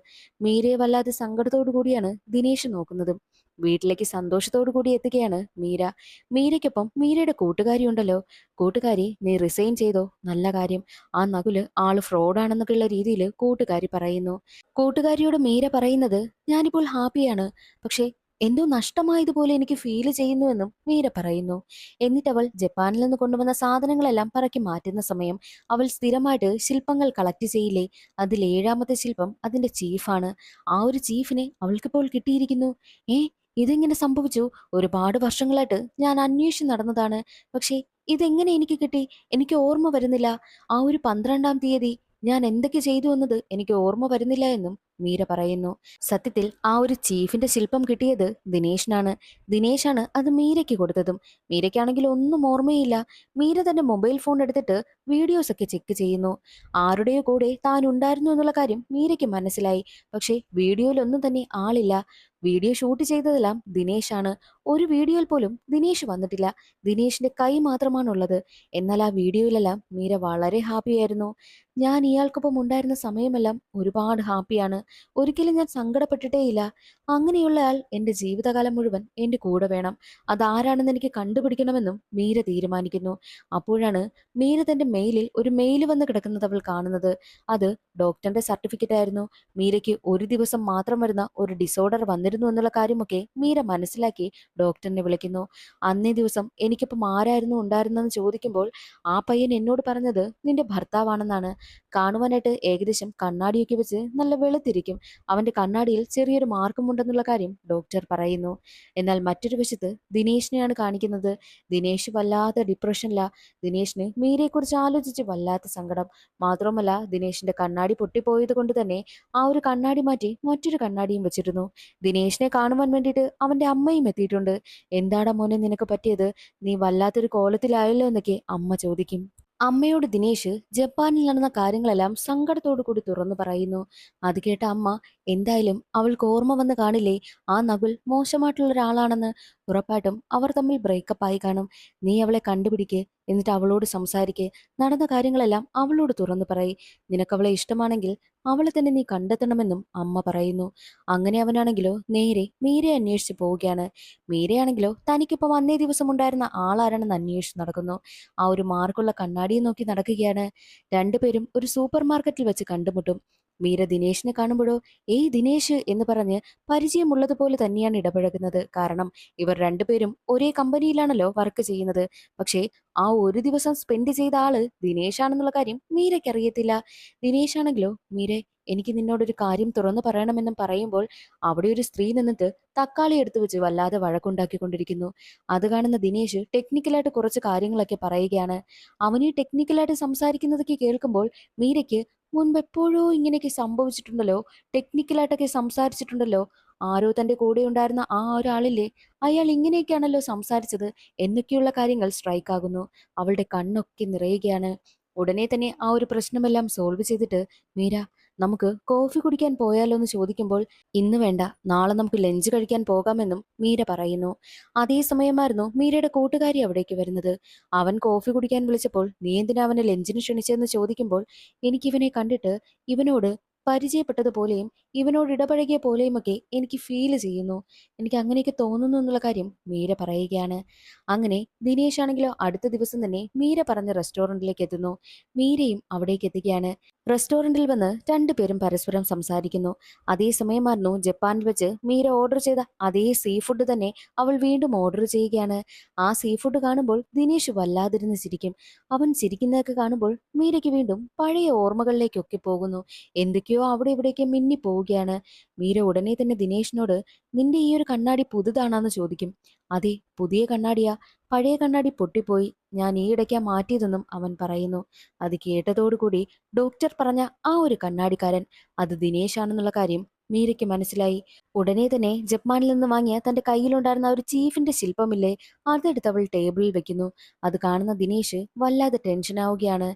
മീരയെ വല്ലാതെ സങ്കടത്തോടു കൂടിയാണ് ദിനേശ് നോക്കുന്നതും. വീട്ടിലേക്ക് സന്തോഷത്തോടു കൂടി എത്തുകയാണ് മീര. മീരയ്ക്കൊപ്പം മീരയുടെ കൂട്ടുകാരി ഉണ്ടല്ലോ. കൂട്ടുകാരി, നീ റിസൈൻ ചെയ്തോ, നല്ല കാര്യം. ആ നകുല് ആള് ഫ്രോഡാണെന്നൊക്കെയുള്ള രീതിയിൽ കൂട്ടുകാരി പറയുന്നു. കൂട്ടുകാരിയോട് മീര പറയുന്നത്, ഞാനിപ്പോൾ ഹാപ്പിയാണ്, പക്ഷേ എന്തോ നഷ്ടമായതുപോലെ എനിക്ക് ഫീൽ ചെയ്യുന്നുവെന്നും മീര പറയുന്നു. എന്നിട്ടവൾ ജപ്പാനിൽ നിന്ന് കൊണ്ടുവന്ന സാധനങ്ങളെല്ലാം പറക്കി മാറ്റുന്ന സമയം അവൾ സ്ഥിരമായിട്ട് ശില്പങ്ങൾ കളക്ട് ചെയ്യില്ലേ, അതിൽ ഏഴാമത്തെ ശില്പം അതിന്റെ ചീഫാണ്. ആ ഒരു ചീഫിനെ അവൾക്കിപ്പോൾ കിട്ടിയിരിക്കുന്നു. ഏ ഇതെങ്ങനെ സംഭവിച്ചു? ഒരുപാട് വർഷങ്ങളായിട്ട് ഞാൻ അന്വേഷിച്ച് നടന്നതാണ്. പക്ഷേ ഇതെങ്ങനെ എനിക്ക് കിട്ടി? എനിക്ക് ഓർമ്മ വരുന്നില്ല. ആ ഒരു 12-ാം തീയതി ഞാൻ എന്തൊക്കെ ചെയ്തു എന്നത് എനിക്ക് ഓർമ്മ വരുന്നില്ല എന്നും മീര പറയുന്നു. സത്യത്തിൽ ആ ഒരു ചീഫിന്റെ ശില്പം കിട്ടിയത് ദിനേശിനാണ്. ദിനേശാണ് അത് മീരയ്ക്ക് കൊടുത്തതും. മീരയ്ക്കാണെങ്കിൽ ഒന്നും ഓർമ്മയില്ല. മീര തന്റെ മൊബൈൽ ഫോൺ എടുത്തിട്ട് വീഡിയോസ് ഒക്കെ ചെക്ക് ചെയ്യുന്നു. ആരുടെയോ കൂടെ താൻ ഉണ്ടായിരുന്നു എന്നുള്ള കാര്യം മീരയ്ക്ക് മനസ്സിലായി. പക്ഷേ വീഡിയോയിലൊന്നും തന്നെ ആളില്ല. വീഡിയോ ഷൂട്ട് ചെയ്തതെല്ലാം ദിനേശാണ്. ഒരു വീഡിയോയിൽ പോലും ദിനേശ് വന്നിട്ടില്ല. ദിനേശിന്റെ കൈ മാത്രമാണുള്ളത്. എന്നാൽ ആ വീഡിയോയിലെല്ലാം മീര വളരെ ഹാപ്പിയായിരുന്നു. ഞാൻ ഇയാൾക്കൊപ്പം ഉണ്ടായിരുന്ന സമയമെല്ലാം ഒരുപാട് ഹാപ്പിയാണ്. ഒരിക്കലും ഞാൻ സങ്കടപ്പെട്ടിട്ടേയില്ല. അങ്ങനെയുള്ള ആൾ എന്റെ ജീവിതകാലം മുഴുവൻ എന്റെ കൂടെ വേണം. അതാരാണെന്ന് എനിക്ക് കണ്ടുപിടിക്കണമെന്നും മീര തീരുമാനിക്കുന്നു. അപ്പോഴാണ് മീര തന്റെ മെയിലിൽ ഒരു മെയിൽ വന്ന് കിടക്കുന്നത് അവൾ കാണുന്നത്. അത് ഡോക്ടറിന്റെ സർട്ടിഫിക്കറ്റ് ആയിരുന്നു. മീരയ്ക്ക് ഒരു ദിവസം മാത്രം വരുന്ന ഒരു ഡിസോർഡർ വന്നിരുന്നു എന്നുള്ള കാര്യമൊക്കെ മീര മനസ്സിലാക്കി ഡോക്ടറിനെ വിളിക്കുന്നു. അന്നേ ദിവസം എനിക്കിപ്പം ആരായിരുന്നു ഉണ്ടായിരുന്നെന്ന് ചോദിക്കുമ്പോൾ ആ പയ്യൻ എന്നോട് പറഞ്ഞത് നിന്റെ ഭർത്താവാണെന്നാണ്. കാണുവാനായിട്ട് ഏകദേശം കണ്ണാടിയൊക്കെ വെച്ച് നല്ല വെളുത്തിരിക്കും. അവന്റെ കണ്ണാടിയിൽ ചെറിയൊരു മാർക്കും ഉണ്ടെന്നുള്ള കാര്യം ഡോക്ടർ പറയുന്നു. എന്നാൽ മറ്റൊരു വശത്ത് ദിനേശിനെയാണ് കാണിക്കുന്നത്. ദിനേശ് വല്ലാത്ത ഡിപ്രഷനില. ദിനേശിന് മീരയെക്കുറിച്ച് ആലോചിച്ച് വല്ലാത്ത സങ്കടം. മാത്രമല്ല ദിനേശിന്റെ കണ്ണാടി പൊട്ടിപ്പോയത് കൊണ്ട് തന്നെ ആ ഒരു കണ്ണാടി മാറ്റി മറ്റൊരു കണ്ണാടിയും വെച്ചിരുന്നു. ദിനേശിനെ കാണുവാൻ വേണ്ടിയിട്ട് അവന്റെ അമ്മയും എത്തിയിട്ടുണ്ട്. എന്താടാ മോനെ നിനക്ക് പറ്റിയത്? നീ വല്ലാത്തൊരു കോലത്തിലായല്ലോ എന്നൊക്കെ അമ്മ ചോദിക്കും. അമ്മയോട് ദിനേശ് ജപ്പാനിൽ നടന്ന കാര്യങ്ങളെല്ലാം സങ്കടത്തോടു കൂടി തുറന്നു പറയുന്നു. അത് കേട്ട അമ്മ, എന്തായാലും അവൾക്ക് ഓർമ്മ വന്ന് കാണില്ലേ ആ നകുൽ മോശമായിട്ടുള്ള ഒരാളാണെന്ന്. ഉറപ്പായിട്ടും അവർ തമ്മിൽ ബ്രേക്കപ്പ് ആയി കാണും. നീ അവളെ കണ്ടുപിടിക്ക്, എന്നിട്ട് അവളോട് സംസാരിക്ക്. നടന്ന കാര്യങ്ങളെല്ലാം അവളോട് തുറന്നു പറയ്. നിനക്കവളെ ഇഷ്ടമാണെങ്കിൽ അവളെ തന്നെ നീ കണ്ടെത്തണമെന്നും അമ്മ പറയുന്നു. അങ്ങനെ അവനാണെങ്കിലോ നേരെ മീരയെ അന്വേഷിച്ച് പോവുകയാണ്. മീരയാണെങ്കിലോ തനിക്കിപ്പം അന്നേ ദിവസം ഉണ്ടായിരുന്ന ആളാരാണെന്ന് അന്വേഷിച്ച് നടക്കുന്നു. ആ ഒരു മാർക്കുള്ള കണ്ണാടിയെ നോക്കി നടക്കുകയാണ്. രണ്ടുപേരും ഒരു സൂപ്പർ മാർക്കറ്റിൽ വെച്ച് കണ്ടുമുട്ടും. മീര ദിനേശിനെ കാണുമ്പോഴോ ഏയ് ദിനേശ് എന്ന് പറഞ്ഞ് പരിചയമുള്ളതുപോലെ തന്നെയാണ് ഇടപഴകുന്നത്. കാരണം ഇവർ രണ്ടുപേരും ഒരേ കമ്പനിയിലാണല്ലോ വർക്ക് ചെയ്യുന്നത്. പക്ഷേ ആ ഒരു ദിവസം സ്പെൻഡ് ചെയ്ത ആള് ദിനേശാണെന്നുള്ള കാര്യം മീരയ്ക്ക് അറിയത്തില്ല. ദിനേശാണെങ്കിലോ മീരെ, എനിക്ക് നിന്നോടൊരു കാര്യം തുറന്നു പറയണമെന്നും പറയുമ്പോൾ അവിടെ ഒരു സ്ത്രീ നിന്നിട്ട് തക്കാളി എടുത്തു വെച്ച് വല്ലാതെ വഴക്കുണ്ടാക്കിക്കൊണ്ടിരിക്കുന്നു. അത് കാണുന്ന ദിനേശ് ടെക്നിക്കലായിട്ട് കുറച്ച് കാര്യങ്ങളൊക്കെ പറയുകയാണ്. അവനീ ടെക്നിക്കലായിട്ട് സംസാരിക്കുന്നതൊക്കെ കേൾക്കുമ്പോൾ മീരയ്ക്ക് മുൻപ് എപ്പോഴോ ഇങ്ങനെയൊക്കെ സംഭവിച്ചിട്ടുണ്ടല്ലോ, ടെക്നിക്കലായിട്ടൊക്കെ സംസാരിച്ചിട്ടുണ്ടല്ലോ. ആരോ തന്റെ കൂടെ ഉണ്ടായിരുന്ന ആ ഒരാളില്ലേ, അയാൾ ഇങ്ങനെയൊക്കെയാണല്ലോ സംസാരിച്ചത് എന്നൊക്കെയുള്ള കാര്യങ്ങൾ സ്ട്രൈക്ക് ആകുന്നു. അവളുടെ കണ്ണൊക്കെ നിറയുകയാണ്. ഉടനെ തന്നെ ആ ഒരു പ്രശ്നമെല്ലാം സോൾവ് ചെയ്തിട്ട് മീര, നമുക്ക് കോഫി കുടിക്കാൻ പോയാലോ എന്ന് ചോദിക്കുമ്പോൾ ഇന്ന് വേണ്ട, നാളെ നമുക്ക് ലഞ്ച് കഴിക്കാൻ പോകാമെന്നും മീര പറയുന്നു. അതേ സമയമായിരുന്നു മീരയുടെ കൂട്ടുകാരി അവിടേക്ക് വരുന്നത്. അവൻ കോഫി കുടിക്കാൻ വിളിച്ചപ്പോൾ നീ എന്തിനാ അവനെ ലഞ്ചിന് ക്ഷണിച്ചതെന്ന് ചോദിക്കുമ്പോൾ എനിക്കിവനെ കണ്ടിട്ട് ഇവനോട് പരിചയപ്പെട്ടതുപോലെയും ഇവനോട് ഇടപഴകിയ പോലെയുമൊക്കെ എനിക്ക് ഫീൽ ചെയ്യുന്നു. എനിക്ക് അങ്ങനെയൊക്കെ തോന്നുന്നു എന്നുള്ള കാര്യം മീര പറയുകയാണ്. അങ്ങനെ ദിനേശ് ആണെങ്കിലോ അടുത്ത ദിവസം തന്നെ മീര പറഞ്ഞ റെസ്റ്റോറന്റിലേക്ക് എത്തുന്നു. മീരയും അവിടേക്ക് എത്തുകയാണ്. റെസ്റ്റോറന്റിൽ വന്ന് രണ്ടുപേരും പരസ്പരം സംസാരിക്കുന്നു. അതേസമയമായിരുന്നു ജപ്പാനിൽ വെച്ച് മീര ഓർഡർ ചെയ്ത അതേ സീ ഫുഡ് തന്നെ അവൾ വീണ്ടും ഓർഡർ ചെയ്യുകയാണ്. ആ സീ ഫുഡ് കാണുമ്പോൾ ദിനേശ് വല്ലാതിരുന്ന് ചിരിക്കും. അവൻ ചിരിക്കുന്നതൊക്കെ കാണുമ്പോൾ മീരയ്ക്ക് വീണ്ടും പഴയ ഓർമ്മകളിലേക്കൊക്കെ പോകുന്നു. എന്തൊക്കെയോ എന്തൊക്കെയോ അവിടെ ഇവിടെയൊക്കെ മിന്നി പോവുകയാണ്. മീര ഉടനെ തന്നെ ദിനേശിനോട് നിന്റെ ഈ ഒരു കണ്ണാടി പുതുതാണെന്ന് ചോദിക്കും. അതെ, പുതിയ കണ്ണാടിയാ. പഴയ കണ്ണാടി പൊട്ടിപ്പോയി. ഞാൻ ഈ ഇടയ്ക്കാ മാറ്റിയതെന്നും അവൻ പറയുന്നു. അത് കേട്ടതോടുകൂടി ഡോക്ടർ പറഞ്ഞ ആ ഒരു കണ്ണാടിക്കാരൻ അത് ദിനേശാണെന്നുള്ള കാര്യം മീരയ്ക്ക് മനസ്സിലായി. ഉടനെ തന്നെ ജപ്പാനിൽ നിന്ന് വാങ്ങിയ തന്റെ കയ്യിലുണ്ടായിരുന്ന ആ ഒരു ചീഫിന്റെ ശില്പമില്ലേ, അതെടുത്ത് അവൾ ടേബിളിൽ വെക്കുന്നു. അത് കാണുന്ന ദിനേശ് വല്ലാതെ ടെൻഷനാവുകയാണ്.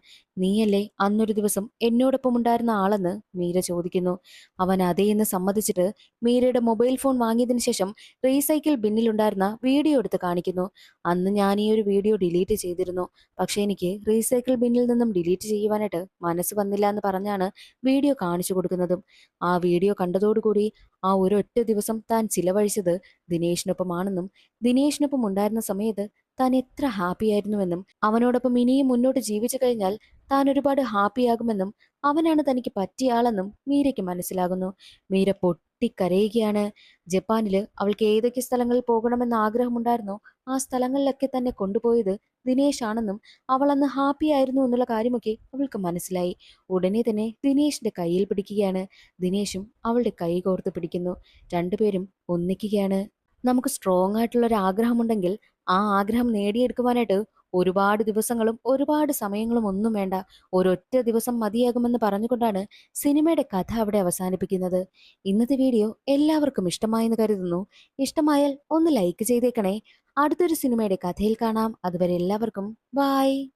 നീയല്ലേ അന്നൊരു ദിവസം എന്നോടൊപ്പം ഉണ്ടായിരുന്ന ആളെന്ന് മീര ചോദിക്കുന്നു. അവൻ അതേ എന്ന് സമ്മതിച്ചിട്ട് മീരയുടെ മൊബൈൽ ഫോൺ വാങ്ങിയതിനു ശേഷം റീസൈക്കിൾ ബിന്നിലുണ്ടായിരുന്ന വീഡിയോ എടുത്ത് കാണിക്കുന്നു. അന്ന് ഞാൻ ഈ ഒരു വീഡിയോ ഡിലീറ്റ് ചെയ്തിരുന്നു. പക്ഷെ എനിക്ക് റീസൈക്കിൾ ബിന്നിൽ നിന്നും ഡിലീറ്റ് ചെയ്യുവാനായിട്ട് മനസ്സ് വന്നില്ല എന്ന് പറഞ്ഞാണ് വീഡിയോ കാണിച്ചു കൊടുക്കുന്നതും. ആ വീഡിയോ കണ്ടതോടുകൂടി ആ ഒരൊറ്റ ദിവസം താൻ ചിലവഴിച്ചത് ദിനേശിനൊപ്പമാണെന്നും ദിനേശിനൊപ്പം ഉണ്ടായിരുന്ന സമയത്ത് താൻ എത്ര ഹാപ്പിയായിരുന്നുവെന്നും അവനോടൊപ്പം ഇനിയും മുന്നോട്ട് ജീവിച്ചു കഴിഞ്ഞാൽ താൻ ഒരുപാട് ഹാപ്പിയാകുമെന്നും അവനാണ് തനിക്ക് പറ്റിയ ആളെന്നും മീരയ്ക്ക് മനസ്സിലാകുന്നു. മീര പൊട്ടിക്കരയുകയാണ്. ജപ്പാനില് അവൾക്ക് ഏതൊക്കെ സ്ഥലങ്ങളിൽ പോകണമെന്ന് ആഗ്രഹമുണ്ടായിരുന്നോ ആ സ്ഥലങ്ങളിലൊക്കെ തന്നെ കൊണ്ടുപോയത് ദിനേശാണെന്നും അവൾ അന്ന് ഹാപ്പി ആയിരുന്നു എന്നുള്ള കാര്യമൊക്കെ അവൾക്ക് മനസ്സിലായി. ഉടനെ തന്നെ ദിനേശിന്റെ കയ്യിൽ പിടിക്കുകയാണ്. ദിനേശും അവളുടെ കൈ കോർത്ത് പിടിക്കുന്നു. രണ്ടുപേരും ഒന്നിക്കുകയാണ്. നമുക്ക് സ്ട്രോങ് ആയിട്ടുള്ള ഒരു ആഗ്രഹമുണ്ടെങ്കിൽ ആ ആഗ്രഹം നേടിയെടുക്കുവാനായിട്ട് ഒരുപാട് ദിവസങ്ങളും ഒരുപാട് സമയങ്ങളും ഒന്നും വേണ്ട. ഒരൊറ്റ ദിവസം മതിയാകുമെന്ന് പറഞ്ഞുകൊണ്ടാണ് സിനിമയുടെ കഥ അവിടെ അവസാനിപ്പിക്കുന്നത്. ഇന്നത്തെ വീഡിയോ എല്ലാവർക്കും ഇഷ്ടമായെന്ന് കരുതുന്നു. ഇഷ്ടമായാൽ ഒന്ന് ലൈക്ക് ചെയ്തേക്കണേ. അടുത്തൊരു സിനിമയുടെ കഥയിൽ കാണാം. അതുവരെ എല്ലാവർക്കും ബൈ.